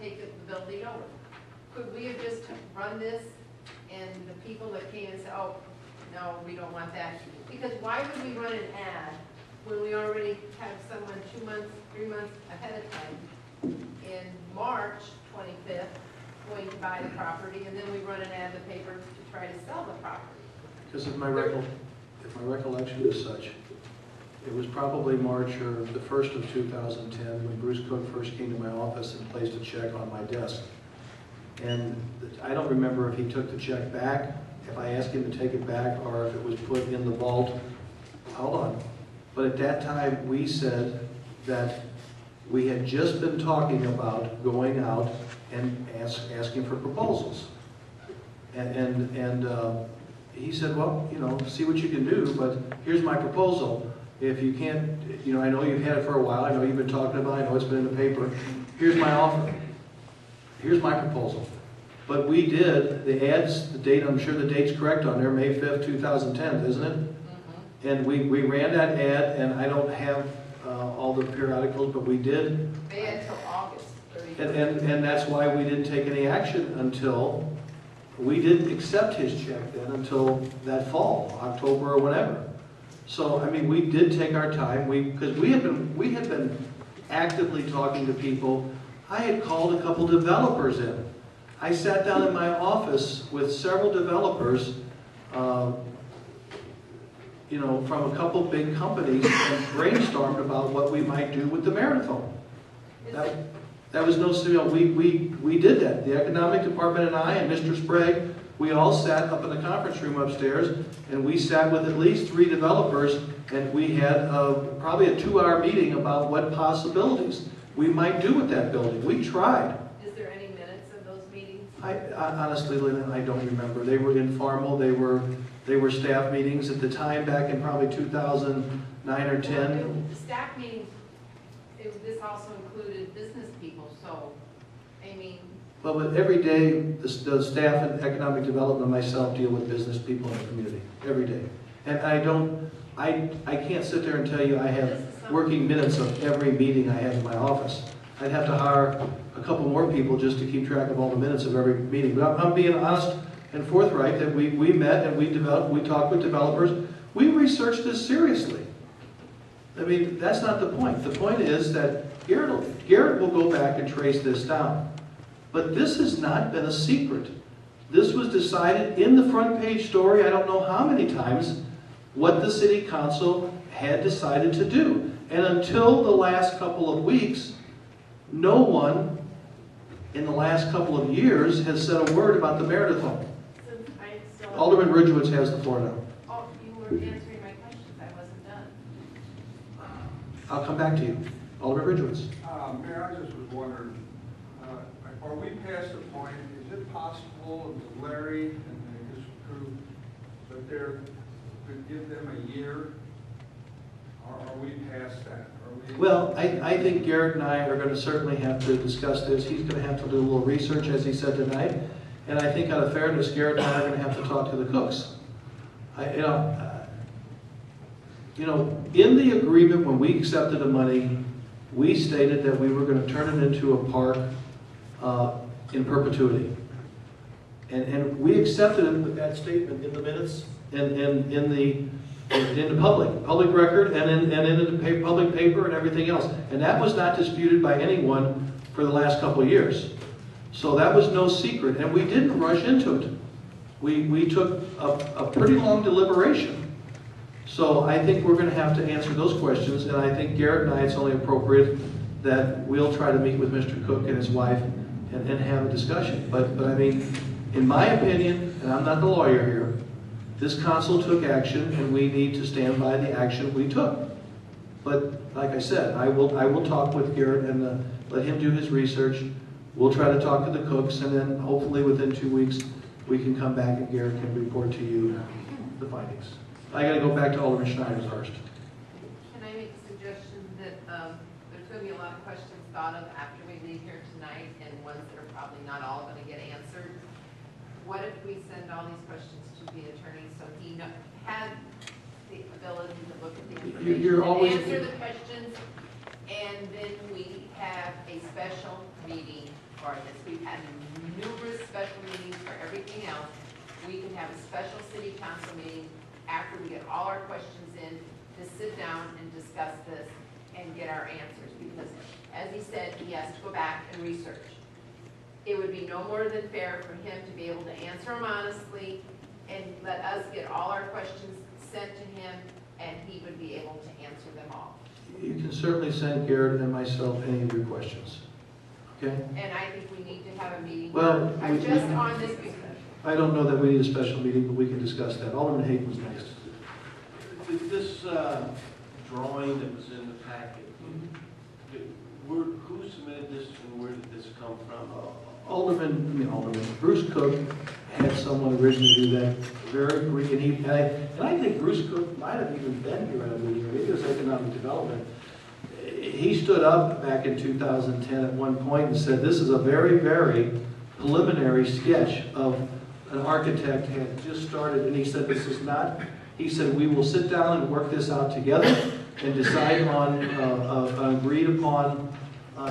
take the building over. Could we have just run this and the people that came and said, oh, no, we don't want that? Because why would we run an ad when we already have someone 2 months, 3 months ahead of time in March 25th going to buy the property, and then we run an ad in the paper to try to sell the property? Because if my recollection is such, it was probably March or the 1st of 2010 when Bruce Cook first came to my office and placed a check on my desk. And I don't remember if he took the check back, if I asked him to take it back, or if it was put in the vault. Hold on. But at that time, we said that we had just been talking about going out and asking for proposals. And he said, well, you know, see what you can do, but here's my proposal. If you can't, you know, I know you've had it for a while, I know you've been talking about it, I know it's been in the paper. Here's my offer. Here's my proposal. But we did, the ads, the date, I'm sure the date's correct on there, May 5th, 2010, isn't it? Mm-hmm. And we ran that ad, and I don't have all the periodicals, but we did. May until August 31st. And that's why we didn't take any action until, we didn't accept his check then until that fall, October or whatever. So, I mean, we did take our time, because we had been actively talking to people. I had called a couple developers in. I sat down in my office with several developers, you know, from a couple big companies and brainstormed about what we might do with the Meredith home. That was no, you know, we did that. The economic department and I and Mr. Sprague, we all sat up in the conference room upstairs, and we sat with at least 3 developers, and we had probably a 2-hour meeting about what possibilities we might do with that building. We tried. Is there any minutes of those meetings? I honestly, Lynn, I don't remember. They were informal. They were staff meetings at the time, back in probably 2009 or 10. Well, the staff meetings, this also included business people, so, I mean. Well, but every day, the staff and economic development and myself deal with business people in the community, every day. And I can't sit there and tell you I have. This is working minutes of every meeting I have in my office. I'd have to hire a couple more people just to keep track of all the minutes of every meeting. But I'm being honest and forthright that we met and we talked with developers. We researched this seriously. I mean, that's not the point. The point is that Garrett will go back and trace this down. But this has not been a secret. This was decided in the front page story, I don't know how many times, what the city council had decided to do. And until the last couple of weeks, no one in the last couple of years has said a word about the Meredith home. Alderman Ridgewitz has the floor now. Oh, you were answering my questions. I wasn't done. I'll come back to you. Alderman Ridgewitz. Mayor, I just was wondering, are we past the point, is it possible that Larry and his crew, that they're, could give them a year? Or are we past that? Well, I think Garrett and I are going to certainly have to discuss this. He's going to have to do a little research, as he said tonight. And I think out of fairness, Garrett and I are going to have to talk to the Cooks. In the agreement, when we accepted the money, we stated that we were going to turn it into a park in perpetuity. And we accepted it with that statement in the minutes and in the public record and in the public paper and everything else. And that was not disputed by anyone for the last couple of years. So that was no secret, and we didn't rush into it. We took a pretty long deliberation. So I think we're going to have to answer those questions, and I think Garrett and I, it's only appropriate that we'll try to meet with Mr. Cook and his wife and have a discussion. But I mean, in my opinion, and I'm not the lawyer here, this council took action, and we need to stand by the action we took. But like I said, I will talk with Garrett and let him do his research. We'll try to talk to the Cooks, and then hopefully within 2 weeks, we can come back and Garrett can report to you the findings. I got to go back to Alderman Schneider first. Can I make a suggestion that there's going to be a lot of questions thought of after we leave here tonight, and ones that are probably not all going to get answered? What if we send all these questions to the attorney so he had the ability to look at the information and answer the questions, and then we have a special meeting for this? We've had numerous special meetings for everything else. We can have a special city council meeting after we get all our questions in to sit down and discuss this and get our answers, because as he said, he has to go back and research. It would be no more than fair for him to be able to answer them honestly and let us get all our questions sent to him, and he would be able to answer them all. You can certainly send Garrett and myself any of your questions. Okay? And I think we need to have a meeting. Well, I'm just on this because I don't know that we need a special meeting, but we can discuss that. Alderman Hayden's next. This drawing that was in the packet, who submitted this and where did this come from? Bruce Cook had someone originally do that, very brief, and I think Bruce Cook might have even been here at a meeting, maybe it was economic development. He stood up back in 2010 at one point and said, this is a very, very preliminary sketch of an architect had just started, and he said, this is not, he said, we will sit down and work this out together and decide on an agreed upon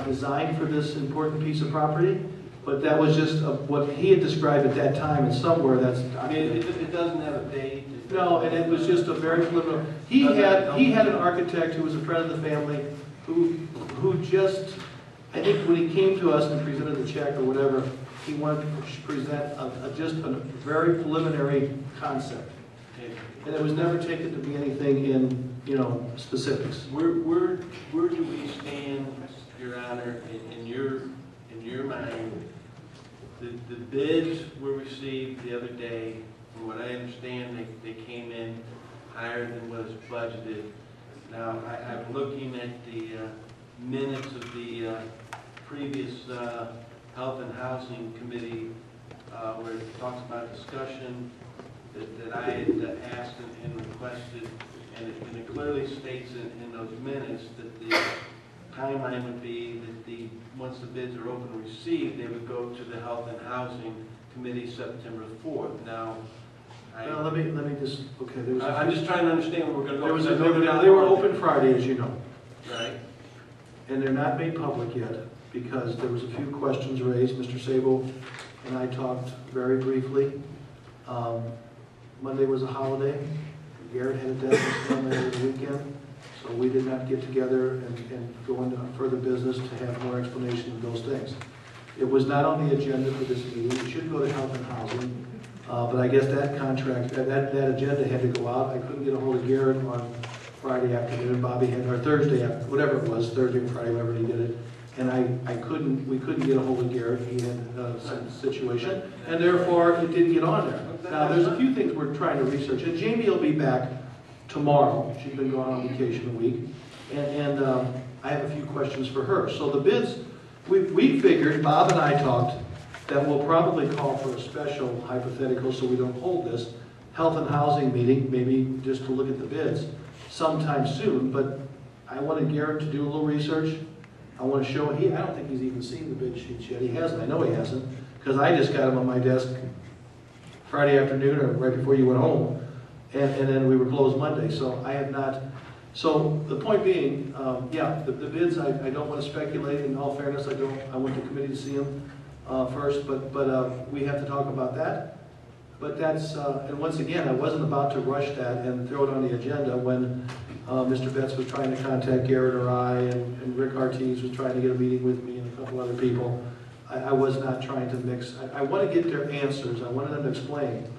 design for this important piece of property. But that was just what he had described at that time, and somewhere that's... I mean, it doesn't have a date. No, and it was just a very preliminary... He had an architect who was a friend of the family who just... I think when he came to us and presented the check or whatever, he wanted to present just a very preliminary concept. And it was never taken to be anything in, specifics. Where do we stand, Your Honor, in your mind? The bids were received the other day. From what I understand, they came in higher than was budgeted. Now, I'm looking at the minutes of the previous Health and Housing Committee where it talks about discussion that I had asked and requested, and it clearly states in those minutes that the timeline would be that once the bids are open and received, they would go to the Health and Housing Committee September 4th. Now, let me just, okay. I'm just trying to understand where we're going to go. They were open Friday, as you know. right? And they're not made public yet, because there was a few questions raised. Mr. Sabo and I talked very briefly. Monday was a holiday. Garrett had a death in his family over the weekend, so we did not get together and go into further business to have more explanation of those things. It was not on the agenda for this meeting. It should go to Health and Housing, but I guess that contract, that agenda had to go out. I couldn't get a hold of Garrett on Friday afternoon. Bobby had, or Thursday, whatever it was, Thursday or Friday, whenever he did it. And we couldn't get a hold of Garrett. He had some situation, and therefore it didn't get on there. Now, there's a few things we're trying to research, and Jamie will be back tomorrow. She's been gone on vacation a week, and I have a few questions for her. So the bids, we figured, Bob and I talked, that we'll probably call for a special hypothetical so we don't hold this Health and Housing meeting, maybe just to look at the bids sometime soon. But I wanted Garrett to do a little research. I want to show, I don't think he's even seen the bid sheets yet. He hasn't, I know he hasn't, because I just got them on my desk Friday afternoon or right before you went home, and then we were closed Monday, so I have not. So the point being, yeah, the bids, I don't want to speculate. In all fairness, I went to committee to see them first, but we have to talk about that. But that's, and once again, I wasn't about to rush that and throw it on the agenda when Mr. Betts was trying to contact Garrett or I, and Rick Ortiz was trying to get a meeting with me and a couple other people. I was not trying to mix. I want to get their answers. I wanted them to explain.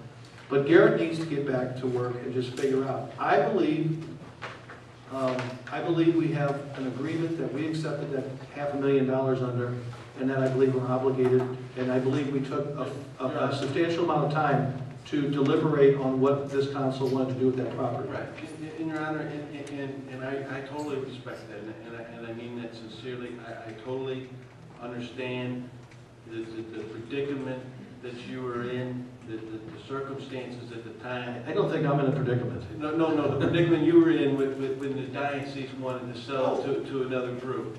But Garrett needs to get back to work and just figure out. I believe we have an agreement that we accepted that $500,000 under, and that I believe we're obligated, and I believe we took a substantial amount of time to deliberate on what this council wanted to do with that property. Right, in Your Honor, and I totally respect that, and I mean that sincerely. I totally understand the predicament that you were in, the circumstances at the time. I don't think I'm in a predicament. No, the predicament you were in when the diocese wanted to sell to another group.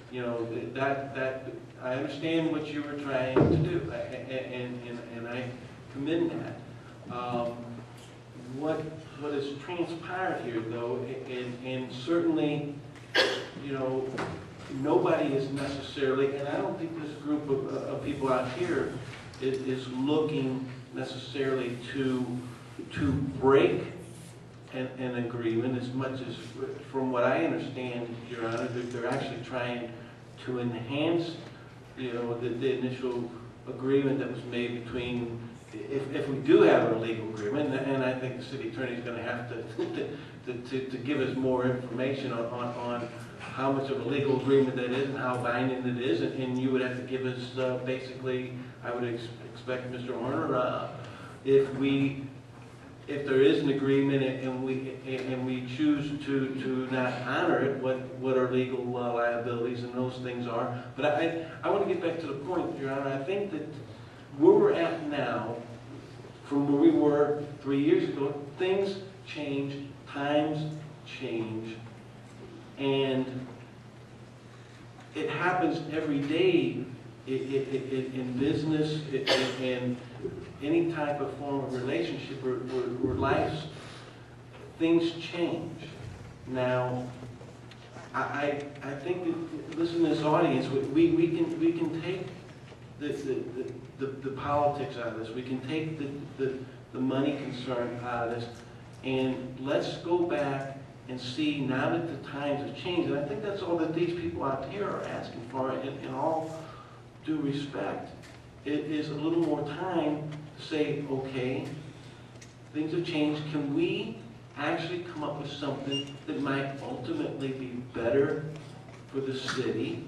You know, that I understand what you were trying to do, and I commend that. What has transpired here, though, and certainly, you know, nobody is necessarily, and I don't think this group of people out here is looking necessarily to break an agreement as much as, from what I understand, Your Honor, that they're actually trying to enhance, you know, the initial agreement that was made between, if we do have a legal agreement, and I think the city attorney is going to have to give us more information on how much of a legal agreement that is and how binding it is, and you would have to give us basically, I would expect Mr. Horner, if there is an agreement and we choose to not honor it, what our legal liabilities and those things are. But I want to get back to the point, Your Honor. I think that where we're at now, from where we were 3 years ago, things change, times change, and it happens every day in business, in any type of form of relationship or life. Things change. Now, I think that, listen to this audience, we can take the politics out of this. We can take the money concern out of this, and let's go back and see, now that the times have changed, and I think that's all that these people out here are asking for, in all due respect. It is a little more time to say, okay, things have changed. Can we actually come up with something that might ultimately be better for the city?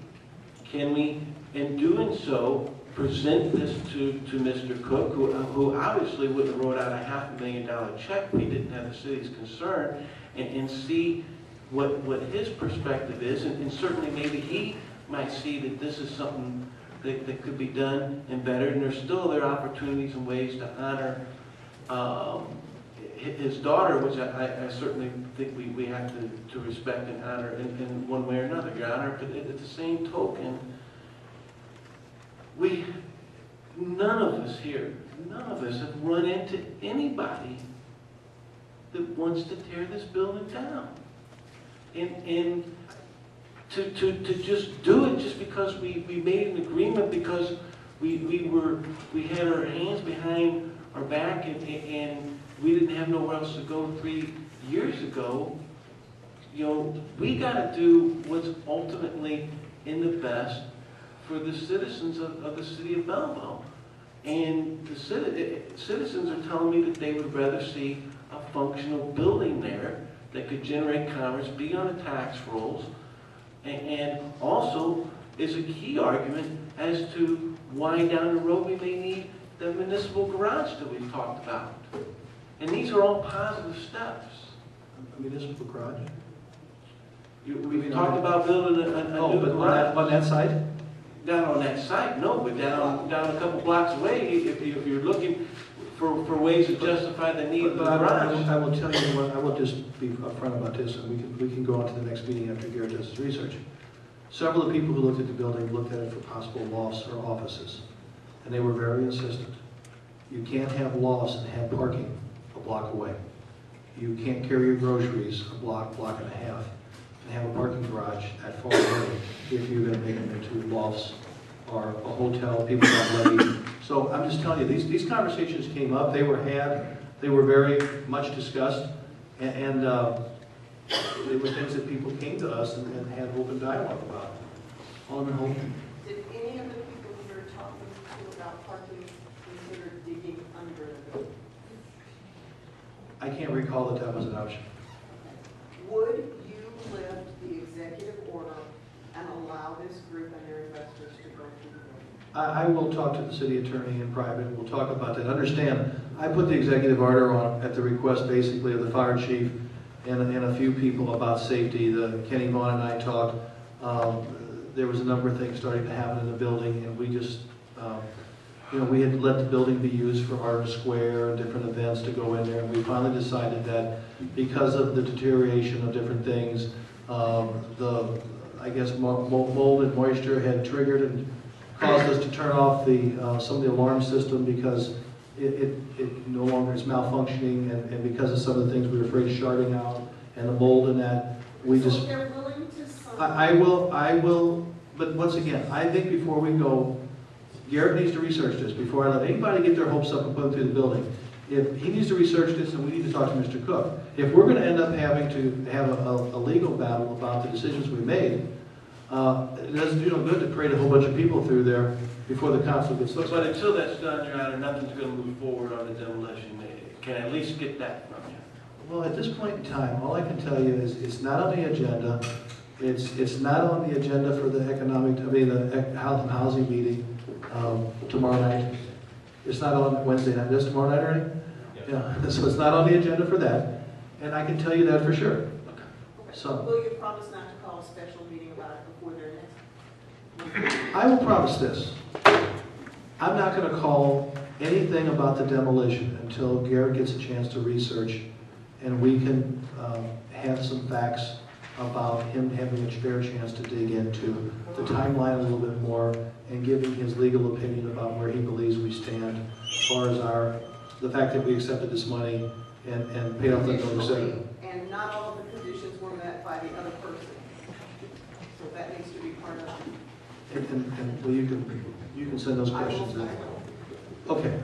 Can we, in doing so, present this to Mr. Cook, who obviously would have wrote out a $500,000 check if he didn't have the city's concern, and see what his perspective is, and certainly maybe he might see that this is something that could be done and better, and there's still other opportunities and ways to honor his daughter, which I certainly think we have to respect and honor in one way or another, Your Honor. But at the same token, none of us here, none of us have run into anybody that wants to tear this building down. And to just do it just because we made an agreement, because we had our hands behind our back and we didn't have nowhere else to go 3 years ago. You know, we got to do what's ultimately in the best for the citizens of the city of Belleville. And the citizens are telling me that they would rather see a functional building there that could generate commerce, be on the tax rolls, and also is a key argument as to why down the road we may need the municipal garage that we've talked about. And these are all positive steps. A municipal garage? We've talked about building a new garage. On that site? Not on that site, no, but down a couple blocks away, if you're looking for ways to justify the need of the garage. I will tell you what, I will just be upfront about this, and we can go on to the next meeting after Garrett does his research. Several of the people who looked at the building looked at it for possible lofts or offices, and they were very insistent. You can't have lofts and have parking a block away. You can't carry your groceries a block and a half, and have a parking garage at far away if you're going to make them into lofts or a hotel. People got levy. So I'm just telling you, these conversations came up. They were very much discussed, and they were things that people came to us and had open dialogue about. Alderman Holt? Did any of the people who were talking to about parking consider digging under the building? I can't recall that was an option. Would you lift the executive order and allow this group and their investors to go through the building? I will talk to the city attorney in private. We'll talk about that. Understand, I put the executive order on at the request basically of the fire chief and a few people about safety. Kenny Vaughn and I talked. There was a number of things starting to happen in the building, and we just, we had let the building be used for Art Square and different events to go in there. And we finally decided that because of the deterioration of different things, I guess mold and moisture had triggered and caused us to turn off some of the alarm system because it no longer is malfunctioning, and because of some of the things we were afraid of sharding out and the mold and that, we just. So they're willing to sign. I will, but once again, I think before we go, Garrett needs to research this before I let anybody get their hopes up and put them through the building. If he needs to research this, and we need to talk to Mr. Cook. If we're going to end up having to have a legal battle about the decisions we made, it doesn't do no good to parade a whole bunch of people through there before the council gets. But until that's done, Your Honor, nothing's going to move forward on the demolition. Can I at least get that from you? Well, at this point in time, all I can tell you is it's not on the agenda. It's not on the agenda for the the health and housing meeting tomorrow night. It's not on Wednesday night. This tomorrow night already? Yeah. So it's not on the agenda for that, and I can tell you that for sure. Okay. So Will you promise not to call a special meeting about it before their next? I will promise this. I'm not going to call anything about the demolition until Garrett gets a chance to research and we can have some facts about him having a fair chance to dig into the timeline a little bit more and giving his legal opinion about where he believes we stand as far as the fact that we accepted this money and paid off the notice. And not all of the conditions were met by the other person. So that needs to be part of it. And well, you can send those questions in. Okay.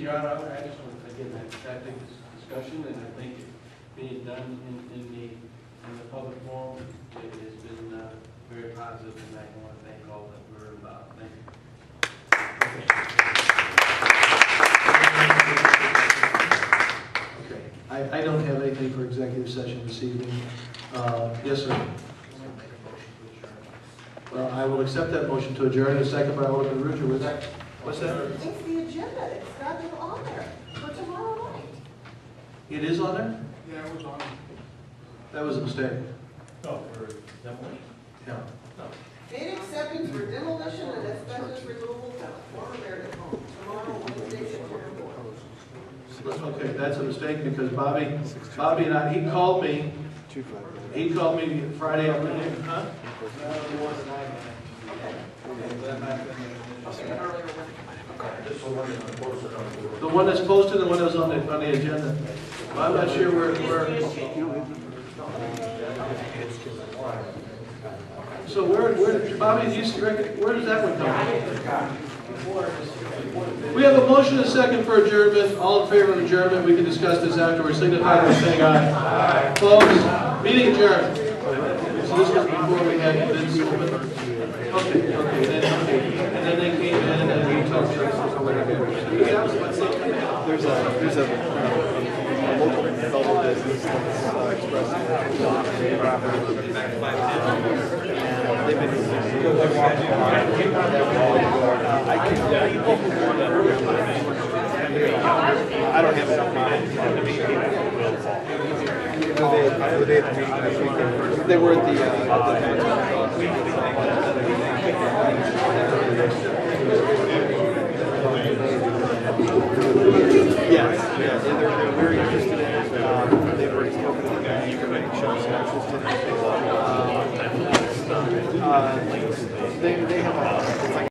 Your Honor, I just want to again, I think this discussion, and I think it being done in the public forum, it has been very positive, and I want to thank all that we're about. Thank you. Okay. I don't have anything for executive session this evening. Yes, sir. Well, I will accept that motion to adjourn. A second by Alderman Ruther. What's that? It's the agenda. It's got to be on there for tomorrow night. It is on there? Yeah, it was on. That was a mistake. No, for demolition? Yeah. Bid acceptance for demolition and asbestos removal of former Meredith home tomorrow, Wednesday, September 4th. Okay, that's a mistake because Bobby and I, he called me Friday afternoon. Huh? The one that's posted, the one that was on the agenda. Well, I'm not sure where So where, Bobby, do you reckon, where does that one come from? We have a motion and a second for adjournment. All in favor of adjournment, we can discuss this afterwards. Signify by saying aye. Opposed? Meeting adjourned. So this was before we had Vince open. Okay, and then they came in and then we talked to them. There's a local fellow business that's expressing they've been I don't have enough time to meet people. They were at the yes, they're very interested in it. They've already spoken to the guy, you can show some interest in it. They have a